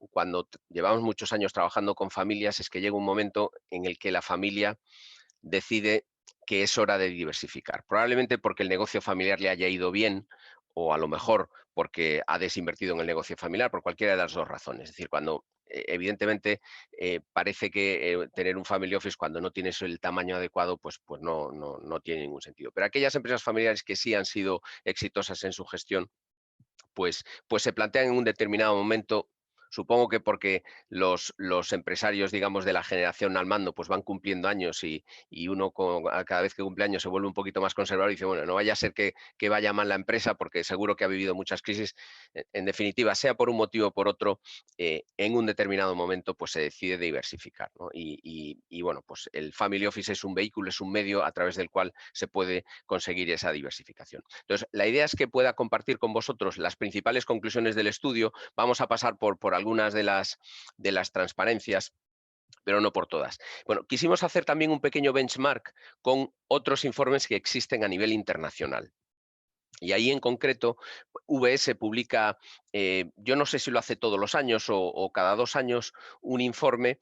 llevamos muchos años trabajando con familias es que llega un momento en el que la familia decide que es hora de diversificar. Probablemente porque el negocio familiar le haya ido bien o a lo mejor porque ha desinvertido en el negocio familiar, por cualquiera de las dos razones. Es decir, cuando evidentemente parece que tener un family office cuando no tienes el tamaño adecuado, pues no tiene ningún sentido. Pero aquellas empresas familiares que sí han sido exitosas en su gestión, pues se plantean en un determinado momento, supongo que porque los empresarios, digamos, de la generación al mando, pues van cumpliendo años y uno cada vez que cumple años se vuelve un poquito más conservador y dice, bueno, no vaya a ser que vaya mal la empresa porque seguro que ha vivido muchas crisis. En definitiva, sea por un motivo o por otro, en un determinado momento pues se decide diversificar, ¿no? Y bueno, pues el Family Office es un vehículo, es un medio a través del cual se puede conseguir esa diversificación. Entonces, la idea es que pueda compartir con vosotros las principales conclusiones del estudio. Vamos a pasar por algunas de las transparencias, pero no por todas. Bueno, quisimos hacer también un pequeño benchmark con otros informes que existen a nivel internacional. Y ahí en concreto, VS publica, yo no sé si lo hace todos los años o cada 2 años, un informe.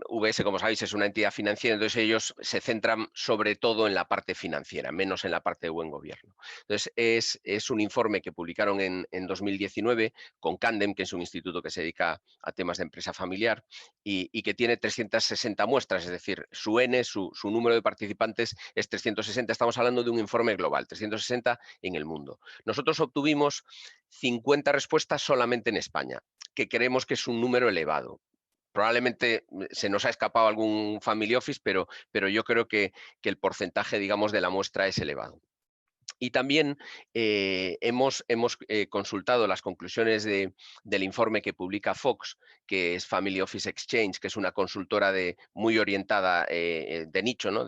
VS, como sabéis, es una entidad financiera, entonces ellos se centran sobre todo en la parte financiera, menos en la parte de buen gobierno. Entonces, es un informe que publicaron en 2019 con Candem, que es un instituto que se dedica a temas de empresa familiar y que tiene 360 muestras, es decir, su N, su número de participantes es 360. Estamos hablando de un informe global, 360 en el mundo. Nosotros obtuvimos 50 respuestas solamente en España, que creemos que es un número elevado. Probablemente se nos ha escapado algún family office, pero yo creo que el porcentaje, digamos, de la muestra es elevado. Y también hemos consultado las conclusiones del informe que publica Fox, que es Family Office Exchange, que es una consultora muy orientada de nicho, ¿no?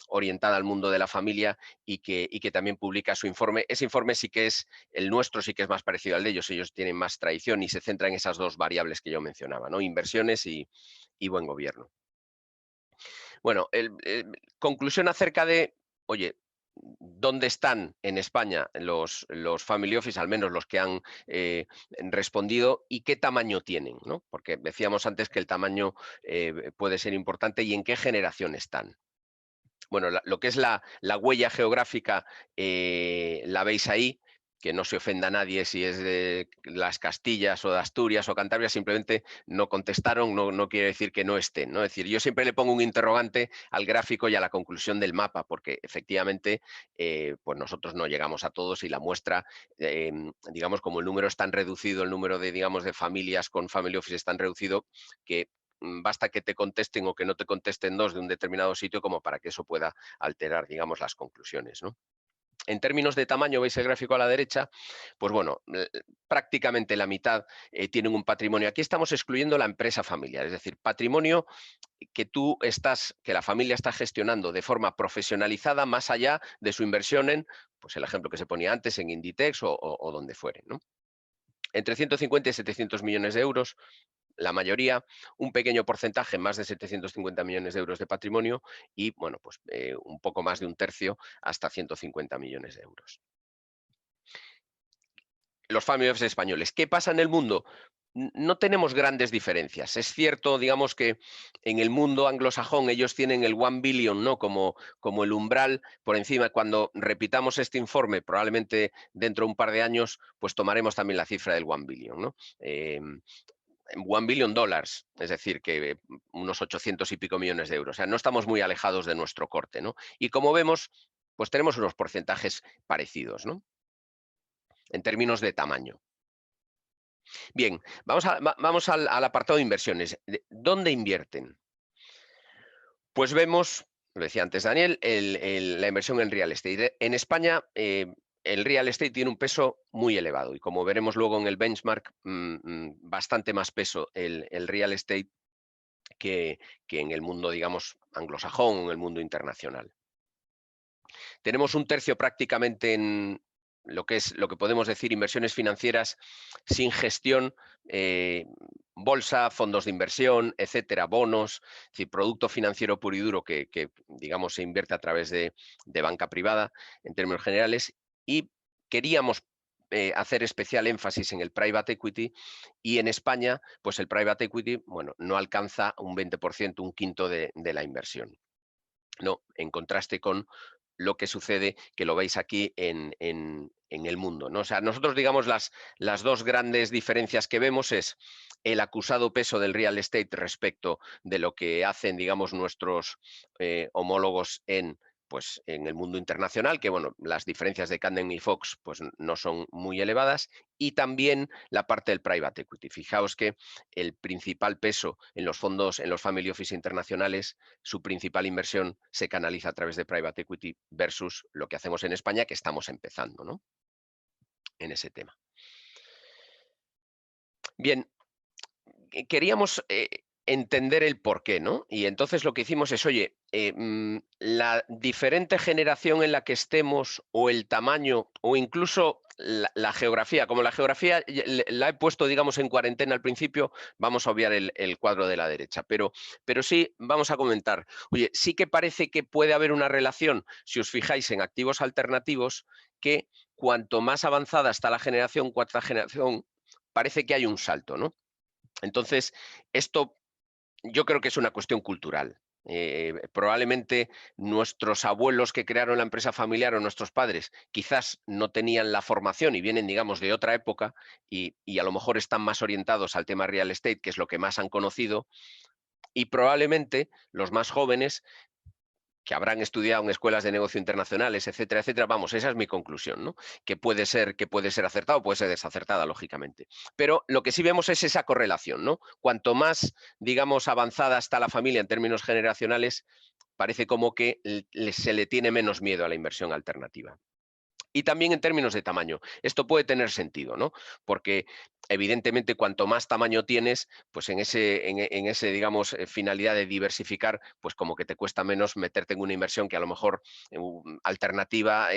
Orientada al mundo de la familia y que también publica su informe. Ese informe sí que es, el nuestro sí que es más parecido al de ellos. Ellos tienen más tradición y se centra en esas dos variables que yo mencionaba, ¿no? Inversiones y buen gobierno. Bueno, conclusión acerca de, oye, ¿dónde están en España los family office, al menos los que han respondido, y qué tamaño tienen, ¿no? Porque decíamos antes que el tamaño puede ser importante, y en qué generación están. Bueno, lo que es la huella geográfica la veis ahí, que no se ofenda a nadie si es de las Castillas o de Asturias o Cantabria, simplemente no contestaron, no quiere decir que no estén, ¿no? Es decir, yo siempre le pongo un interrogante al gráfico y a la conclusión del mapa, porque efectivamente pues nosotros no llegamos a todos y la muestra, digamos, como el número es tan reducido, el número de, digamos, de familias con family office es tan reducido, que basta que te contesten o que no te contesten 2 de un determinado sitio como para que eso pueda alterar, digamos, las conclusiones, ¿no? En términos de tamaño, veis el gráfico a la derecha, pues bueno, prácticamente la mitad tienen un patrimonio. Aquí estamos excluyendo la empresa familiar, es decir, patrimonio que la familia está gestionando de forma profesionalizada más allá de su inversión en, pues el ejemplo que se ponía antes, en Inditex o donde fuere, ¿no? Entre 150 y 700 millones de euros, la mayoría, un pequeño porcentaje, más de 750 millones de euros de patrimonio y, bueno, pues un poco más de un tercio, hasta 150 millones de euros. Los family office españoles. ¿Qué pasa en el mundo? No tenemos grandes diferencias. Es cierto, digamos, que en el mundo anglosajón ellos tienen el 1 billion, ¿no? como el umbral por encima. Cuando repitamos este informe, probablemente dentro de un par de años, pues tomaremos también la cifra del 1 billion, ¿no? $1 billion, es decir, que unos 800 y pico millones de euros. O sea, no estamos muy alejados de nuestro corte, ¿no? Y como vemos, pues tenemos unos porcentajes parecidos, ¿no? En términos de tamaño. Bien, vamos al apartado de inversiones. ¿Dónde invierten? Pues vemos, lo decía antes Daniel, la inversión en real estate. En España, el real estate tiene un peso muy elevado y, como veremos luego en el benchmark, bastante más peso el real estate que en el mundo, digamos, anglosajón, en el mundo internacional. Tenemos un tercio prácticamente en lo que podemos decir inversiones financieras sin gestión, bolsa, fondos de inversión, etcétera, bonos, es decir, producto financiero puro y duro que digamos, se invierte a través de banca privada en términos generales. Y queríamos hacer especial énfasis en el private equity, y en España, pues el private equity, bueno, no alcanza un 20%, un quinto de la inversión, ¿no? En contraste con lo que sucede, que lo veis aquí en el mundo, ¿no? O sea, nosotros, digamos, las dos grandes diferencias que vemos es el acusado peso del real estate respecto de lo que hacen, digamos, nuestros homólogos pues, en el mundo internacional, que bueno, las diferencias de Camden y Fox pues, no son muy elevadas, y también la parte del private equity. Fijaos que el principal peso en los fondos, en los family office internacionales, su principal inversión se canaliza a través de private equity versus lo que hacemos en España, que estamos empezando, ¿no?, en ese tema. Bien, queríamos entender el porqué, ¿no? Y entonces lo que hicimos es, oye, la diferente generación en la que estemos, o el tamaño, o incluso la geografía, como la geografía la he puesto, digamos, en cuarentena al principio, vamos a obviar el cuadro de la derecha, pero sí vamos a comentar, oye, sí que parece que puede haber una relación, si os fijáis en activos alternativos, que cuanto más avanzada está la generación, cuarta generación, parece que hay un salto, ¿no? Entonces, esto yo creo que es una cuestión cultural. Probablemente nuestros abuelos que crearon la empresa familiar, o nuestros padres, quizás no tenían la formación y vienen, digamos, de otra época, y a lo mejor están más orientados al tema real estate, que es lo que más han conocido, y probablemente los más jóvenes, que habrán estudiado en escuelas de negocio internacionales, etcétera, etcétera. Vamos, esa es mi conclusión, ¿no? Que puede ser acertado, puede ser desacertada, lógicamente. Pero lo que sí vemos es esa correlación, ¿no? Cuanto más, digamos, avanzada está la familia en términos generacionales, parece como que se le tiene menos miedo a la inversión alternativa. Y también en términos de tamaño. Esto puede tener sentido, ¿no? Porque evidentemente cuanto más tamaño tienes, pues en ese digamos, finalidad de diversificar, pues como que te cuesta menos meterte en una inversión que a lo mejor alternativa,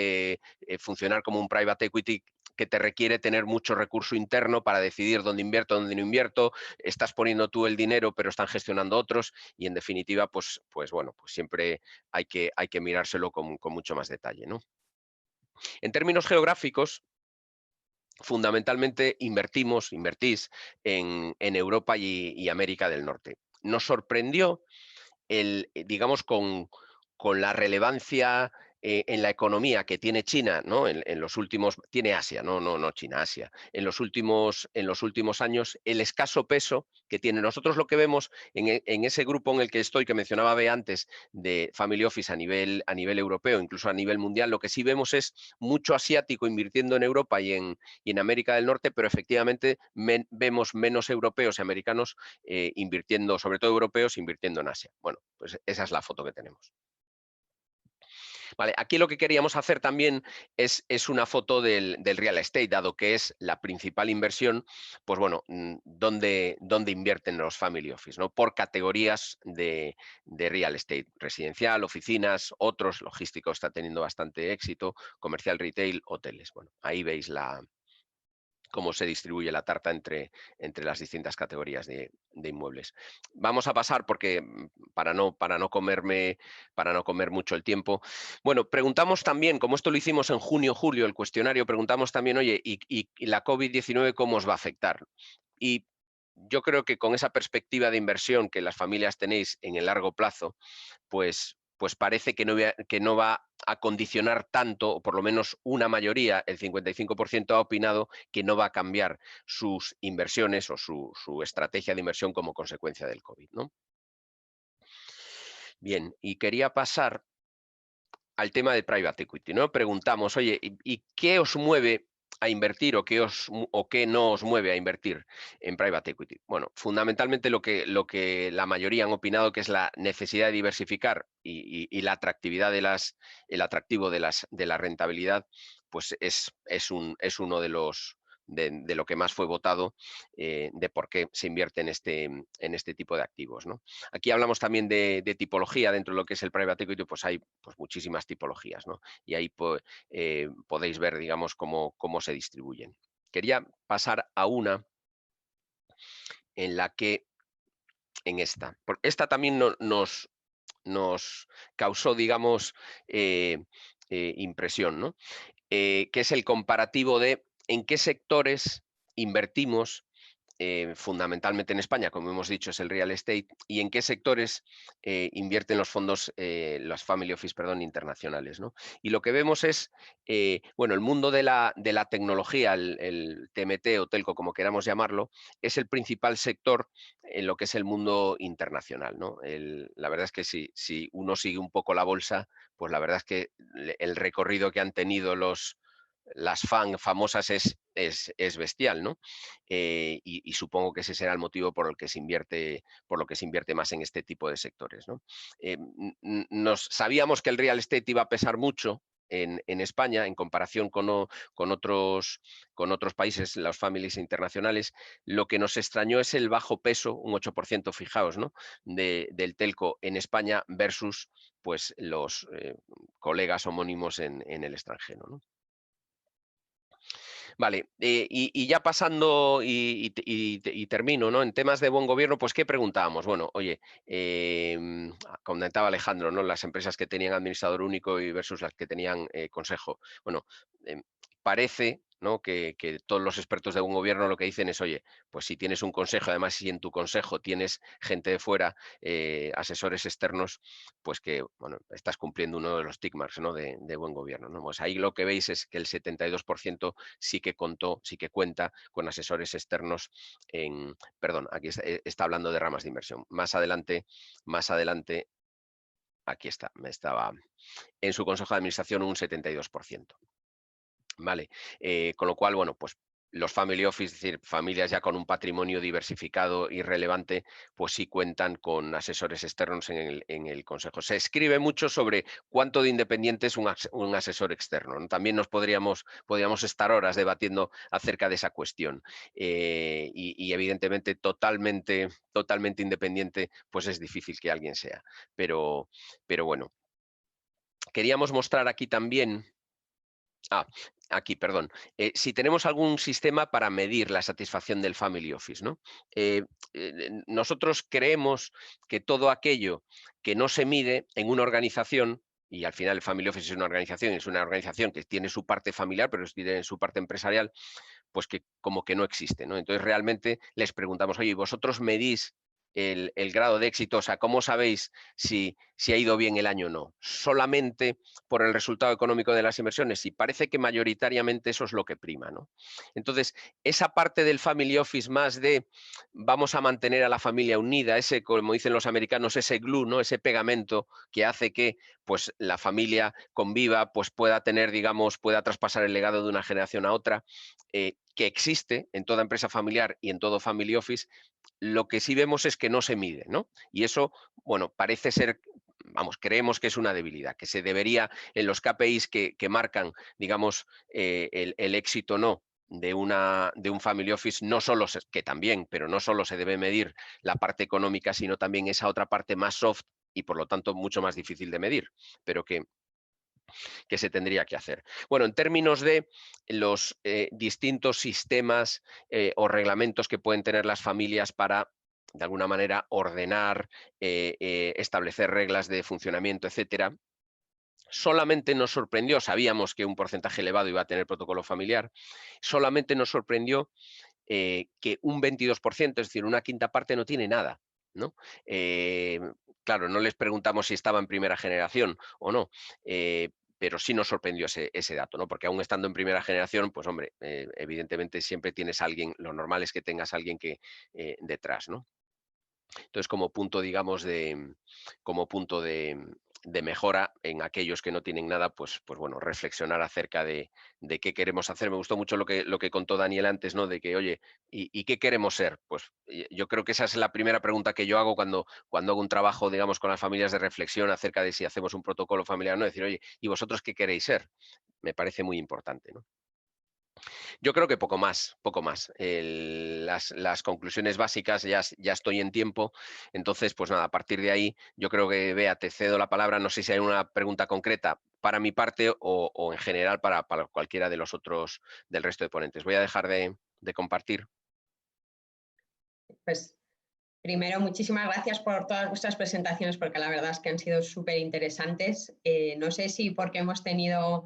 funcionar como un private equity, que te requiere tener mucho recurso interno para decidir dónde invierto, dónde no invierto, estás poniendo tú el dinero, pero están gestionando otros, y en definitiva, pues bueno, pues siempre hay que mirárselo con mucho más detalle, ¿no? En términos geográficos, fundamentalmente invertís en Europa y América del Norte. Nos sorprendió digamos, con la relevancia en la economía que tiene China, ¿no? En los últimos, tiene Asia, no China, Asia. En los últimos años, el escaso peso que tiene. Nosotros lo que vemos en ese grupo en el que estoy, que mencionaba Bea antes, de Family Office a nivel europeo, incluso a nivel mundial, lo que sí vemos es mucho asiático invirtiendo en Europa y en América del Norte, pero efectivamente vemos menos europeos y americanos invirtiendo, sobre todo europeos, invirtiendo en Asia. Bueno, pues esa es la foto que tenemos. Vale, aquí lo que queríamos hacer también es una foto del real estate, dado que es la principal inversión, pues bueno, ¿dónde invierten los family office, ¿no? Por categorías de real estate, residencial, oficinas, otros, logístico está teniendo bastante éxito, comercial, retail, hoteles. Bueno, ahí veis cómo se distribuye la tarta entre las distintas categorías de inmuebles. Vamos a pasar, porque para no comer mucho el tiempo. Bueno, preguntamos también, como esto lo hicimos en junio, julio, el cuestionario, preguntamos también, oye, ¿y la COVID-19 cómo os va a afectar? Y yo creo que con esa perspectiva de inversión que las familias tenéis en el largo plazo, pues parece que no va a condicionar tanto, o por lo menos una mayoría, el 55% ha opinado que no va a cambiar sus inversiones o su estrategia de inversión como consecuencia del COVID, ¿no? Bien, y quería pasar al tema de private equity, ¿no? Preguntamos, oye, ¿y qué os mueve a invertir, o qué no os mueve a invertir en private equity? Bueno, fundamentalmente lo que la mayoría han opinado, que es la necesidad de diversificar y la atractividad el atractivo de la rentabilidad, pues es uno de lo que más fue votado, de por qué se invierte en este tipo de activos, ¿no? Aquí hablamos también de tipología. Dentro de lo que es el private equity, pues hay pues muchísimas tipologías, ¿no? Y ahí podéis ver, digamos, cómo se distribuyen. Quería pasar a una en la que, esta también nos causó, digamos, impresión, ¿no? Que es el comparativo de en qué sectores invertimos fundamentalmente en España, como hemos dicho, es el real estate, y en qué sectores invierten los fondos, las family office, perdón, internacionales, ¿no? Y lo que vemos es, bueno, el mundo de la tecnología, el TMT o telco, como queramos llamarlo, es el principal sector en lo que es el mundo internacional, ¿no? La verdad es que si uno sigue un poco la bolsa, pues la verdad es que el recorrido que han tenido las FANG famosas es bestial, ¿no? Y supongo que ese será el motivo por lo que se invierte más en este tipo de sectores, ¿no? Sabíamos que el real estate iba a pesar mucho en España en comparación con otros países, las familias internacionales. Lo que nos extrañó es el bajo peso, un 8%, fijaos, ¿no? Del telco en España versus pues, los colegas homónimos en el extranjero, ¿no? Vale, y ya pasando y termino, ¿no? En temas de buen gobierno, pues ¿qué preguntábamos? Bueno, oye, comentaba Alejandro, ¿no? Las empresas que tenían administrador único y versus las que tenían consejo. Bueno, parece, ¿no? que todos los expertos de un gobierno lo que dicen es, oye, pues si tienes un consejo, además si en tu consejo tienes gente de fuera, asesores externos, pues que, bueno, estás cumpliendo uno de los tick marks, ¿no? de buen gobierno, ¿no? Pues ahí lo que veis es que el 72% sí que cuenta con asesores externos perdón, aquí está hablando de ramas de inversión. Más adelante, aquí está, en su consejo de administración un 72%. Vale, con lo cual, bueno, pues los family office, es decir, familias ya con un patrimonio diversificado y relevante, pues sí cuentan con asesores externos en el consejo. Se escribe mucho sobre cuánto de independiente es un asesor externo, ¿no? También podríamos estar horas debatiendo acerca de esa cuestión. Y evidentemente totalmente independiente, pues es difícil que alguien sea. Pero bueno, queríamos mostrar aquí también. Aquí, perdón. Si tenemos algún sistema para medir la satisfacción del family office, ¿no? Nosotros creemos que todo aquello que no se mide en una organización, y al final el family office es una organización que tiene su parte familiar, pero tiene su parte empresarial, pues que como que no existe, ¿no? Entonces realmente les preguntamos, oye, ¿vosotros medís el grado de éxito? O sea, ¿cómo sabéis si ha ido bien el año o no? Solamente por el resultado económico de las inversiones, y parece que mayoritariamente eso es lo que prima, ¿no? Entonces, esa parte del family office más de vamos a mantener a la familia unida, ese, como dicen los americanos, ese glue, ¿no? Ese pegamento que hace que pues, la familia conviva, pues pueda tener, digamos, pueda traspasar el legado de una generación a otra, que existe en toda empresa familiar y en todo family office. Lo que sí vemos es que no se mide, ¿no? Y eso, bueno, parece ser, vamos, creemos que es una debilidad, que se debería, en los KPIs que marcan, digamos, el éxito o no de un family office, no solo, que también, pero no solo se debe medir la parte económica, sino también esa otra parte más soft y por lo tanto mucho más difícil de medir, pero que se tendría que hacer. Bueno, en términos de los distintos sistemas o reglamentos que pueden tener las familias para, de alguna manera, ordenar, establecer reglas de funcionamiento, etcétera, solamente nos sorprendió, sabíamos que un porcentaje elevado iba a tener protocolo familiar, solamente nos sorprendió que un 22%, es decir, una quinta parte, no tiene nada, ¿no? Claro, no les preguntamos si estaba en primera generación o no, pero sí nos sorprendió ese dato, ¿no? Porque aún estando en primera generación, pues hombre, evidentemente siempre tienes a alguien, lo normal es que tengas a alguien que detrás, ¿no? Entonces, como punto, digamos, de mejora en aquellos que no tienen nada, pues bueno, reflexionar acerca de qué queremos hacer. Me gustó mucho lo que contó Daniel antes, ¿no? De que, oye, ¿y qué queremos ser? Pues yo creo que esa es la primera pregunta que yo hago cuando hago un trabajo, digamos, con las familias de reflexión acerca de si hacemos un protocolo familiar, ¿no? Decir, oye, ¿y vosotros qué queréis ser? Me parece muy importante, ¿no? Yo creo que poco más, poco más. Las conclusiones básicas, ya estoy en tiempo, entonces, pues nada, a partir de ahí, yo creo que, Bea, te cedo la palabra. No sé si hay una pregunta concreta para mi parte o en general para cualquiera de los otros, del resto de ponentes. Voy a dejar de compartir. Pues primero, muchísimas gracias por todas vuestras presentaciones, porque la verdad es que han sido súper interesantes. No sé si porque hemos tenido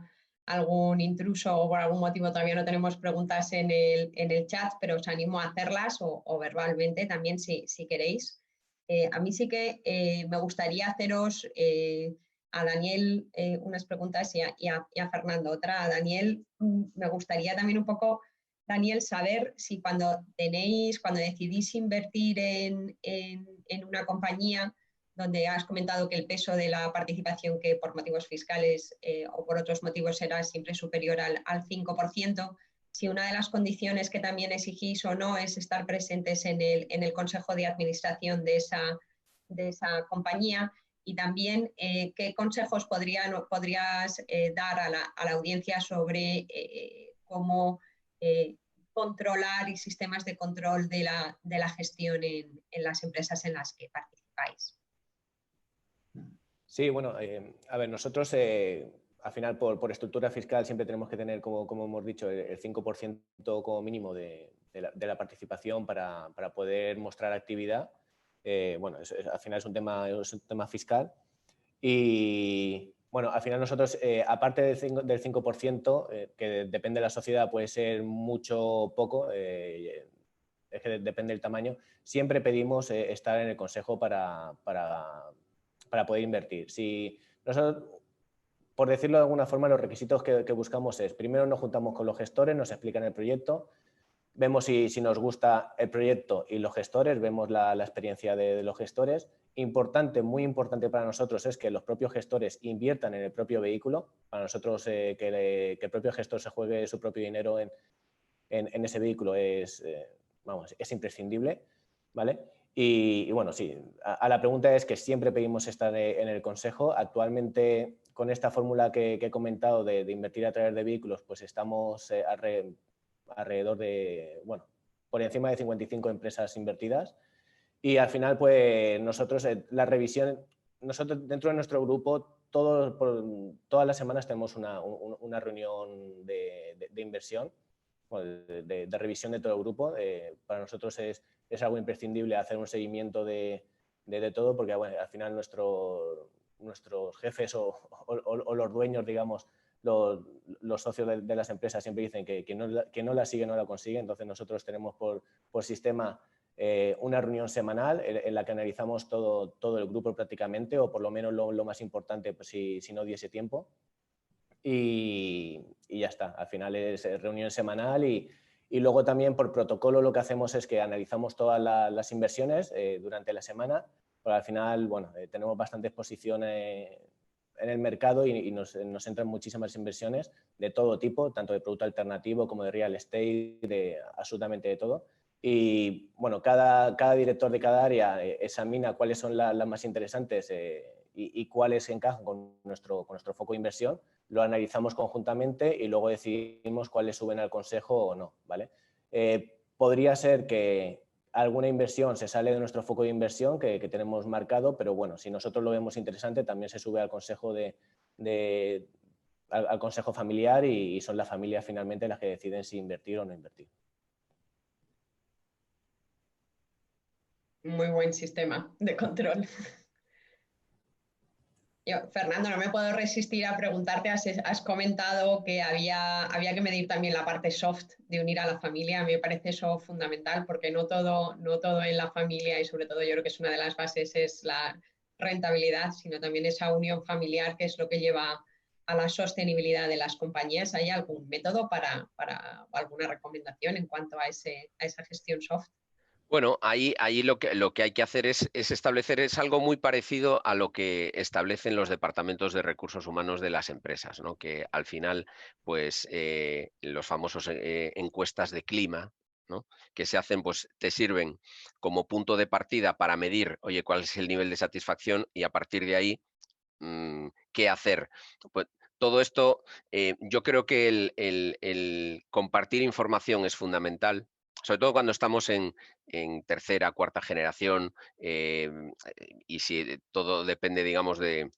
algún intruso o por algún motivo todavía no tenemos preguntas en el chat, pero os animo a hacerlas o verbalmente también si queréis. A mí sí que me gustaría haceros a Daniel unas preguntas y a Fernando otra. A Daniel me gustaría también un poco, Daniel, saber si cuando decidís invertir en una compañía, donde has comentado que el peso de la participación, que por motivos fiscales o por otros motivos será siempre superior al 5%, si una de las condiciones que también exigís o no es estar presentes en el consejo de administración de esa compañía, y también qué consejos podrías dar a la audiencia sobre cómo controlar y sistemas de control de la gestión en las empresas en las que participáis. Sí, bueno, a ver, nosotros al final por estructura fiscal siempre tenemos que tener, como hemos dicho, el 5% como mínimo de la participación para poder mostrar actividad. Bueno, al final es un tema fiscal. Y bueno, al final nosotros, aparte del 5%, que depende de la sociedad, puede ser mucho o poco, es que depende del tamaño, siempre pedimos estar en el consejo para poder invertir. Si nosotros, por decirlo de alguna forma, los requisitos que buscamos es, primero nos juntamos con los gestores, nos explican el proyecto, vemos si nos gusta el proyecto y los gestores, vemos la experiencia de los gestores. Importante, muy importante para nosotros es que los propios gestores inviertan en el propio vehículo. Para nosotros que el propio gestor se juegue su propio dinero en ese vehículo es imprescindible, ¿vale? Y bueno, sí, a la pregunta es que siempre pedimos estar en el consejo. Actualmente, con esta fórmula que he comentado de invertir a través de vehículos, pues estamos alrededor de, bueno, por encima de 55 empresas invertidas. Y al final, pues nosotros, la revisión, nosotros dentro de nuestro grupo, todas las semanas tenemos una reunión de inversión, bueno, de revisión de todo el grupo. Para nosotros es algo imprescindible hacer un seguimiento de todo, porque bueno, al final nuestros jefes o los dueños, digamos, los socios de las empresas siempre dicen que no la sigue, no la consigue. Entonces nosotros tenemos por sistema una reunión semanal en la que analizamos todo el grupo prácticamente, o por lo menos lo más importante, pues si no diese tiempo. Y ya está, al final es reunión semanal y luego también por protocolo lo que hacemos es que analizamos todas las inversiones durante la semana, porque al final, bueno, tenemos bastante exposición en el mercado y nos entran muchísimas inversiones de todo tipo, tanto de producto alternativo como de real estate, de absolutamente de todo. Y bueno, cada director de cada área examina cuáles son las más interesantes y cuáles encajan con nuestro foco de inversión. Lo analizamos conjuntamente y luego decidimos cuáles suben al consejo o no, ¿vale? Podría ser que alguna inversión se sale de nuestro foco de inversión que tenemos marcado, pero bueno, si nosotros lo vemos interesante, también se sube al consejo al consejo familiar y son las familias finalmente las que deciden si invertir o no invertir. Muy buen sistema de control. Fernando, no me puedo resistir a preguntarte, has comentado que había que medir también la parte soft de unir a la familia. A mí me parece eso fundamental, porque no todo en la familia, y sobre todo yo creo que es una de las bases, es la rentabilidad, sino también esa unión familiar, que es lo que lleva a la sostenibilidad de las compañías. ¿Hay algún método para alguna recomendación en cuanto a esa gestión soft? Bueno, ahí lo que hay que hacer es establecer, es algo muy parecido a lo que establecen los departamentos de recursos humanos de las empresas, ¿no? Que al final, pues los famosos encuestas de clima, ¿no? Que se hacen, pues te sirven como punto de partida para medir, oye, cuál es el nivel de satisfacción y a partir de ahí, ¿qué hacer? Pues, todo esto, yo creo que el compartir información es fundamental, sobre todo cuando estamos en tercera, cuarta generación, y si todo depende, digamos, del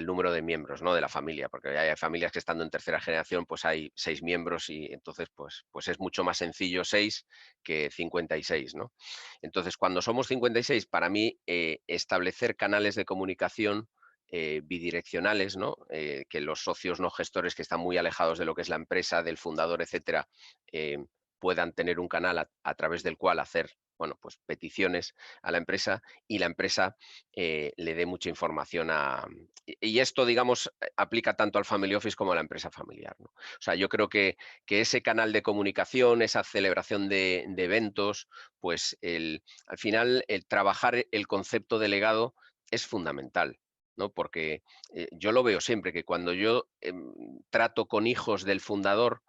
número de miembros, ¿no? De la familia, porque hay familias que estando en tercera generación, pues hay 6 miembros y entonces pues es mucho más sencillo 6 que 56, ¿no? Entonces, cuando somos 56, para mí establecer canales de comunicación bidireccionales, ¿no? Que los socios no gestores que están muy alejados de lo que es la empresa, del fundador, etcétera, puedan tener un canal a través del cual hacer, bueno, pues peticiones a la empresa y la empresa le dé mucha información y esto, digamos, aplica tanto al family office como a la empresa familiar, ¿no? O sea, yo creo que ese canal de comunicación, esa celebración de eventos, pues al final el trabajar el concepto de legado es fundamental, ¿no? Porque yo lo veo siempre, que cuando yo trato con hijos del fundador,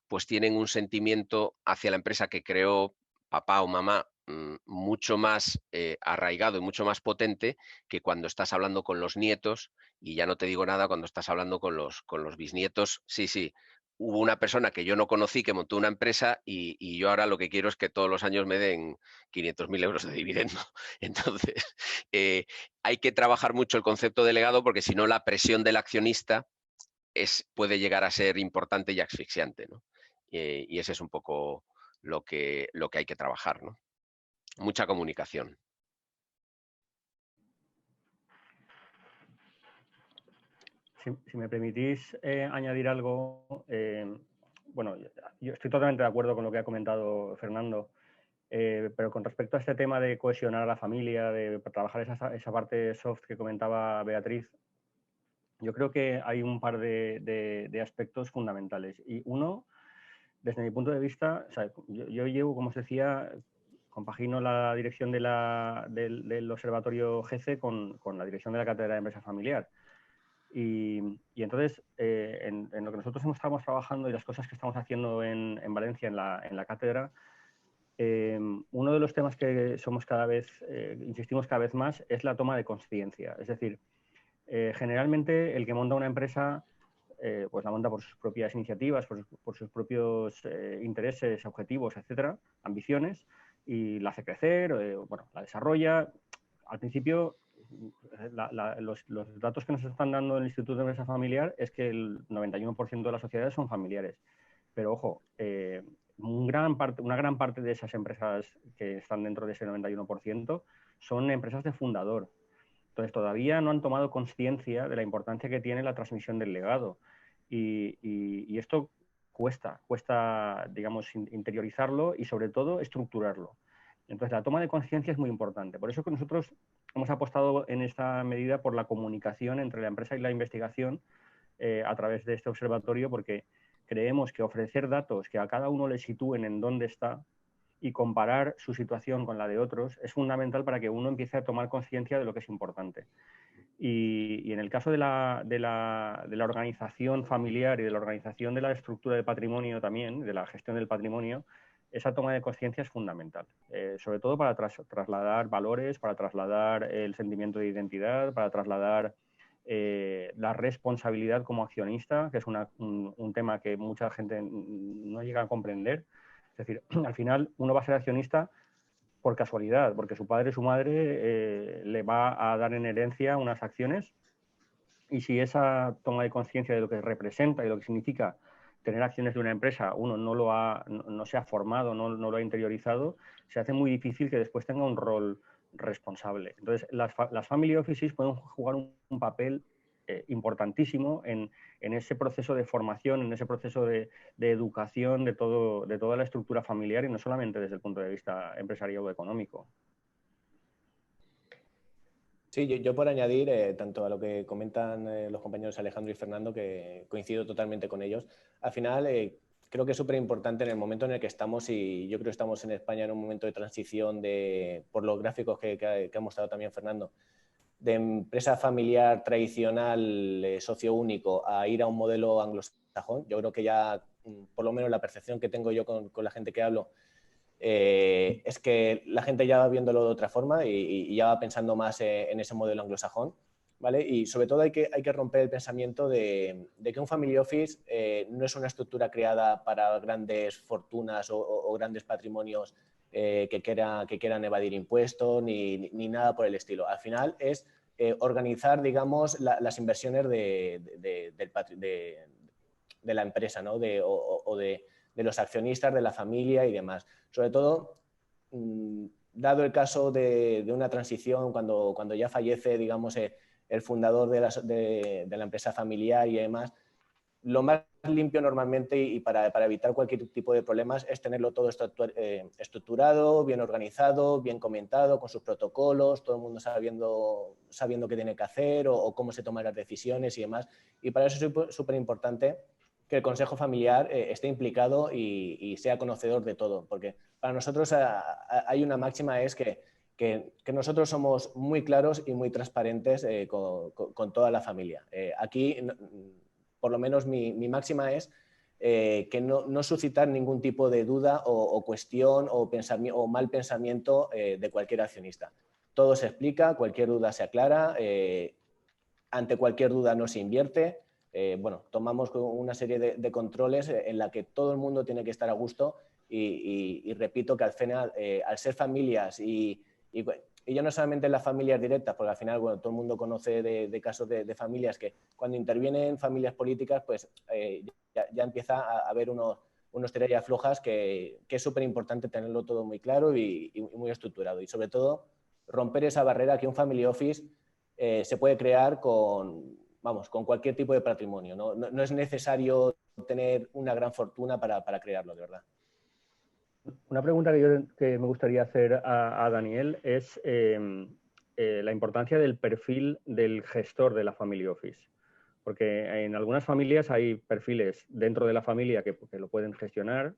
pues tienen un sentimiento hacia la empresa que creó papá o mamá mucho más arraigado y mucho más potente que cuando estás hablando con los nietos, y ya no te digo nada cuando estás hablando con los bisnietos. Sí, sí, hubo una persona que yo no conocí que montó una empresa y yo ahora lo que quiero es que todos los años me den 500.000 euros de dividendo. Entonces, hay que trabajar mucho el concepto de legado, porque si no la presión del accionista puede llegar a ser importante y asfixiante, ¿no? Y ese es un poco lo que hay que trabajar, ¿no? Mucha comunicación. Si me permitís añadir algo, bueno, yo estoy totalmente de acuerdo con lo que ha comentado Fernando, pero con respecto a este tema de cohesionar a la familia, de trabajar esa parte soft que comentaba Beatriz, yo creo que hay un par de aspectos fundamentales. Y uno, desde mi punto de vista, o sea, yo llevo, como os decía, compagino la dirección del Observatorio GECE con la dirección de la Cátedra de Empresa Familiar. Y entonces, en lo que nosotros estamos trabajando y las cosas que estamos haciendo en Valencia, en la cátedra, uno de los temas que somos insistimos cada vez más es la toma de conciencia. Es decir, generalmente el que monta una empresa pues la monta por sus propias iniciativas, por sus propios intereses, objetivos, etcétera, ambiciones, y la hace crecer, bueno, la desarrolla. Al principio, los datos que nos están dando el Instituto de Empresa Familiar es que el 91% de las sociedades son familiares. Pero ojo, una gran parte de esas empresas que están dentro de ese 91% son empresas de fundador. Entonces, todavía no han tomado conciencia de la importancia que tiene la transmisión del legado. Y esto cuesta, digamos, interiorizarlo y, sobre todo, estructurarlo. Entonces, la toma de conciencia es muy importante. Por eso que nosotros hemos apostado en esta medida por la comunicación entre la empresa y la investigación a través de este observatorio, porque creemos que ofrecer datos que a cada uno le sitúen en dónde está y comparar su situación con la de otros es fundamental para que uno empiece a tomar conciencia de lo que es importante. Y en el caso de la organización familiar y de la organización de la estructura del patrimonio también, de la gestión del patrimonio, esa toma de conciencia es fundamental, sobre todo para trasladar valores, para trasladar el sentimiento de identidad, para trasladar la responsabilidad como accionista, que es un tema que mucha gente no llega a comprender. Es decir, al final uno va a ser accionista por casualidad, porque su padre o su madre le va a dar en herencia unas acciones, y si esa toma de conciencia de lo que representa y lo que significa tener acciones de una empresa uno no se ha formado, no lo ha interiorizado, se hace muy difícil que después tenga un rol responsable. Entonces, las family offices pueden jugar un papel importantísimo en ese proceso de formación, en ese proceso de educación de toda la estructura familiar, y no solamente desde el punto de vista empresarial o económico. Sí, yo por añadir, tanto a lo que comentan los compañeros Alejandro y Fernando, que coincido totalmente con ellos, al final creo que es súper importante en el momento en el que estamos, y yo creo que estamos en España en un momento de transición por los gráficos que ha mostrado también Fernando, de empresa familiar tradicional, socio único, a ir a un modelo anglosajón. Yo creo que ya, por lo menos la percepción que tengo yo con la gente que hablo, es que la gente ya va viéndolo de otra forma y ya va pensando más en ese modelo anglosajón, ¿vale? Y sobre todo hay que romper el pensamiento de que un family office no es una estructura creada para grandes fortunas o grandes patrimonios que quieran evadir impuestos ni nada por el estilo. Al final es organizar, digamos, las inversiones de la empresa, ¿no? de los accionistas, de la familia y demás. Sobre todo, dado el caso de una transición, cuando ya fallece, digamos, el fundador de la empresa familiar y demás. Lo más limpio normalmente y para evitar cualquier tipo de problemas es tenerlo todo estructurado, bien organizado, bien comentado, con sus protocolos, todo el mundo sabiendo qué tiene que hacer o cómo se toman las decisiones y demás. Y para eso es súper importante que el Consejo Familiar esté implicado y sea conocedor de todo, porque para nosotros hay una máxima, es que nosotros somos muy claros y muy transparentes con toda la familia. Aquí, por lo menos mi máxima es que no suscitar ningún tipo de duda o cuestión o mal pensamiento de cualquier accionista. Todo se explica, cualquier duda se aclara, ante cualquier duda no se invierte. Bueno, tomamos una serie de controles en la que todo el mundo tiene que estar a gusto y repito que al final, al ser familias y ya no solamente en las familias directas, porque al final, bueno, todo el mundo conoce de casos de familias que cuando intervienen familias políticas, pues ya empieza a haber unos tiras flojas que es súper importante tenerlo todo muy claro y muy estructurado. Y sobre todo, romper esa barrera que un family office se puede crear con cualquier tipo de patrimonio. No es necesario tener una gran fortuna para crearlo, de verdad. Una pregunta que me gustaría hacer a Daniel es la importancia del perfil del gestor de la Family Office. Porque en algunas familias hay perfiles dentro de la familia que lo pueden gestionar,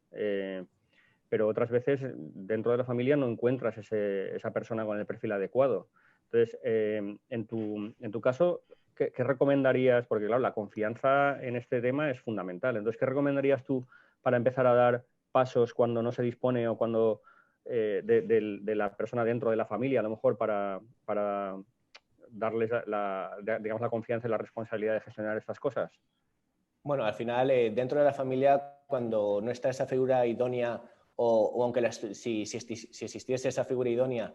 pero otras veces dentro de la familia no encuentras esa persona con el perfil adecuado. Entonces, en tu caso, ¿qué recomendarías? Porque claro, la confianza en este tema es fundamental. Entonces, ¿qué recomendarías tú para empezar a dar pasos cuando no se dispone o cuando de la persona dentro de la familia, a lo mejor para darles la confianza y la responsabilidad de gestionar estas cosas? Bueno, al final, dentro de la familia, cuando no está esa figura idónea o aunque si existiese esa figura idónea,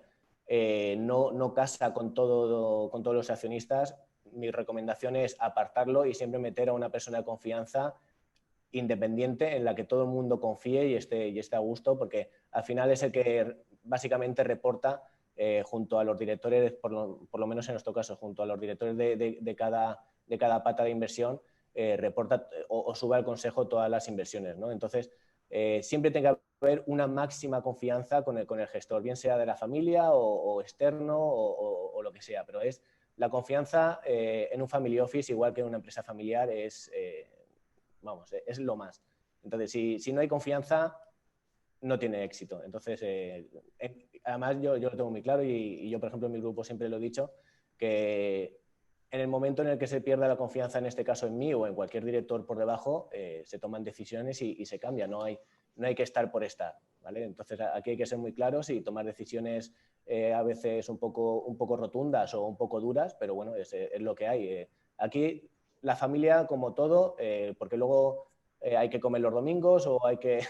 no casa con todos los accionistas, mi recomendación es apartarlo y siempre meter a una persona de confianza independiente en la que todo el mundo confíe y esté a gusto, porque al final es el que básicamente reporta junto a los directores, por lo menos en nuestro caso, junto a los directores de cada pata de inversión, reporta o sube al consejo todas las inversiones, ¿no? Entonces, siempre tiene que haber una máxima confianza con el gestor, bien sea de la familia o externo o lo que sea, pero es la confianza en un family office, igual que en una empresa familiar, es lo más. Entonces, si no hay confianza, no tiene éxito. Entonces, además yo lo tengo muy claro y yo, por ejemplo, en mi grupo siempre lo he dicho, que en el momento en el que se pierda la confianza, en este caso en mí o en cualquier director por debajo, se toman decisiones y se cambia. No hay que estar por estar, ¿vale? Entonces, aquí hay que ser muy claros y tomar decisiones a veces un poco rotundas o un poco duras, pero bueno, es lo que hay. Aquí la familia, como todo, porque luego hay que comer los domingos o hay que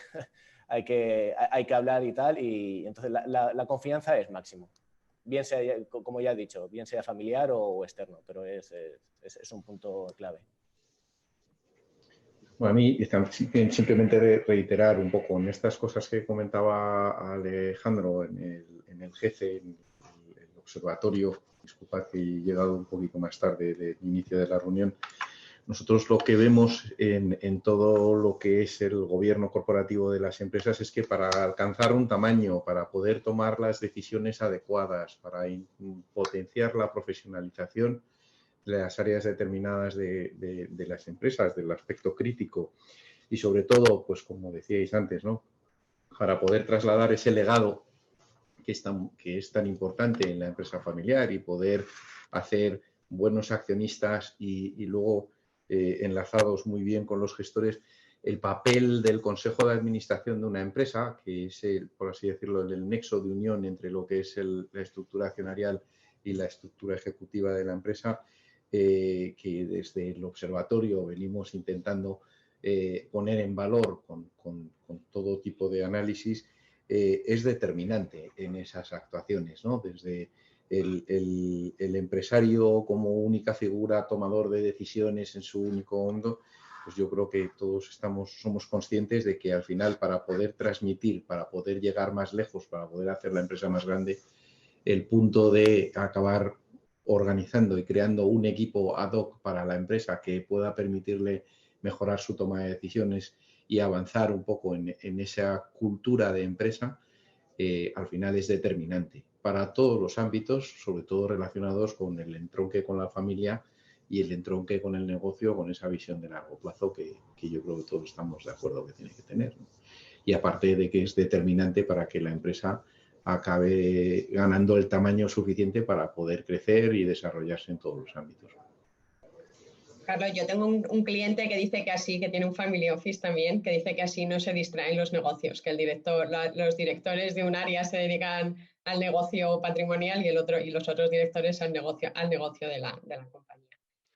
hablar y tal, y entonces la confianza es máximo. Bien sea, como ya he dicho, bien sea familiar o externo, pero es un punto clave. Bueno, a mí simplemente reiterar un poco en estas cosas que comentaba Alejandro en el GECE, en el observatorio. Disculpad que he llegado un poquito más tarde del inicio de la reunión. Nosotros lo que vemos en todo lo que es el gobierno corporativo de las empresas es que para alcanzar un tamaño, para poder tomar las decisiones adecuadas, para potenciar la profesionalización de las áreas determinadas de las empresas, del aspecto crítico y sobre todo, pues como decíais antes, ¿no? Para poder trasladar ese legado que es tan importante en la empresa familiar y poder hacer buenos accionistas y luego enlazados muy bien con los gestores, el papel del consejo de administración de una empresa, que es, por así decirlo, el nexo de unión entre lo que es la estructura accionarial y la estructura ejecutiva de la empresa, que desde el observatorio venimos intentando poner en valor con todo tipo de análisis, es determinante en esas actuaciones, ¿no? Desde el empresario como única figura tomador de decisiones en su único mundo, pues yo creo que todos somos conscientes de que al final, para poder transmitir, para poder llegar más lejos, para poder hacer la empresa más grande, el punto de acabar organizando y creando un equipo ad hoc para la empresa que pueda permitirle mejorar su toma de decisiones y avanzar un poco en esa cultura de empresa, al final es determinante para todos los ámbitos, sobre todo relacionados con el entronque con la familia y el entronque con el negocio, con esa visión de largo plazo que yo creo que todos estamos de acuerdo que tiene que tener, ¿no? Y aparte de que es determinante para que la empresa acabe ganando el tamaño suficiente para poder crecer y desarrollarse en todos los ámbitos. Carlos, yo tengo un cliente que dice que así, que tiene un family office también, que dice que así no se distraen los negocios, que los directores de un área se dedican al negocio patrimonial y los otros directores al negocio de la compañía.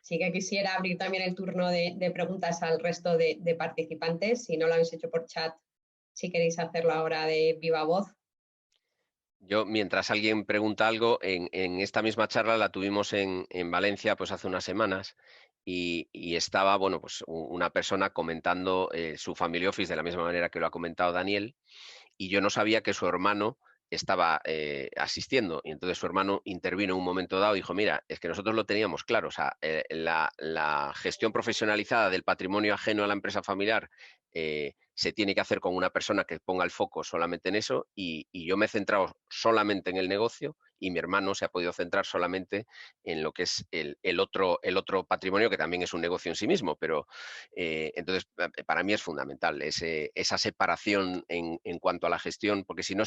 Sí que quisiera abrir también el turno de preguntas al resto de participantes. Si no lo habéis hecho por chat, si queréis hacerlo ahora de viva voz. Yo, mientras alguien pregunta algo, en esta misma charla la tuvimos en Valencia pues hace unas semanas y estaba, bueno, pues una persona comentando su family office de la misma manera que lo ha comentado Daniel, y yo no sabía que su hermano estaba asistiendo, y entonces su hermano intervino en un momento dado y dijo, mira, es que nosotros lo teníamos claro, o sea, la gestión profesionalizada del patrimonio ajeno a la empresa familiar se tiene que hacer con una persona que ponga el foco solamente en eso, y yo me he centrado solamente en el negocio y mi hermano se ha podido centrar solamente en lo que es el otro patrimonio, que también es un negocio en sí mismo, pero entonces para mí es fundamental esa separación en cuanto a la gestión, porque si no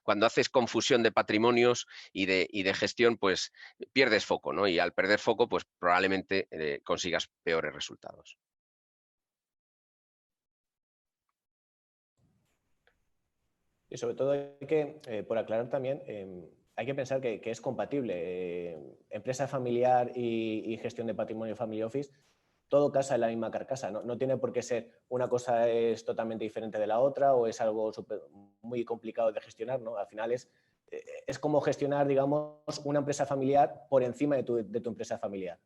cuando haces confusión de patrimonios y de gestión, pues pierdes foco, ¿no? Y al perder foco, pues probablemente consigas peores resultados. Y sobre todo hay que, por aclarar también, hay que pensar que es compatible. Empresa familiar y gestión de patrimonio family office, todo casa en la misma carcasa. No tiene por qué ser una cosa es totalmente diferente de la otra o es algo muy complicado de gestionar, ¿no? Al final es como gestionar, digamos, una empresa familiar por encima de tu empresa familiar.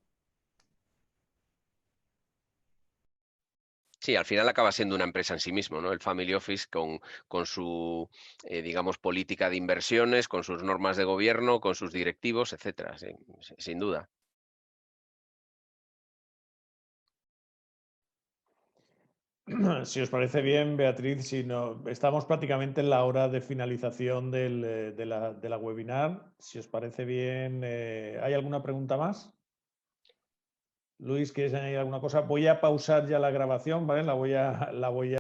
Sí, al final acaba siendo una empresa en sí mismo, ¿no? El Family Office con su, digamos, política de inversiones, con sus normas de gobierno, con sus directivos, etcétera, sí, sin duda. Si os parece bien, Beatriz, si no, estamos prácticamente en la hora de finalización de la webinar. Si os parece bien, ¿hay alguna pregunta más? Luis, ¿quieres añadir alguna cosa? Voy a pausar ya la grabación, ¿vale? La voy a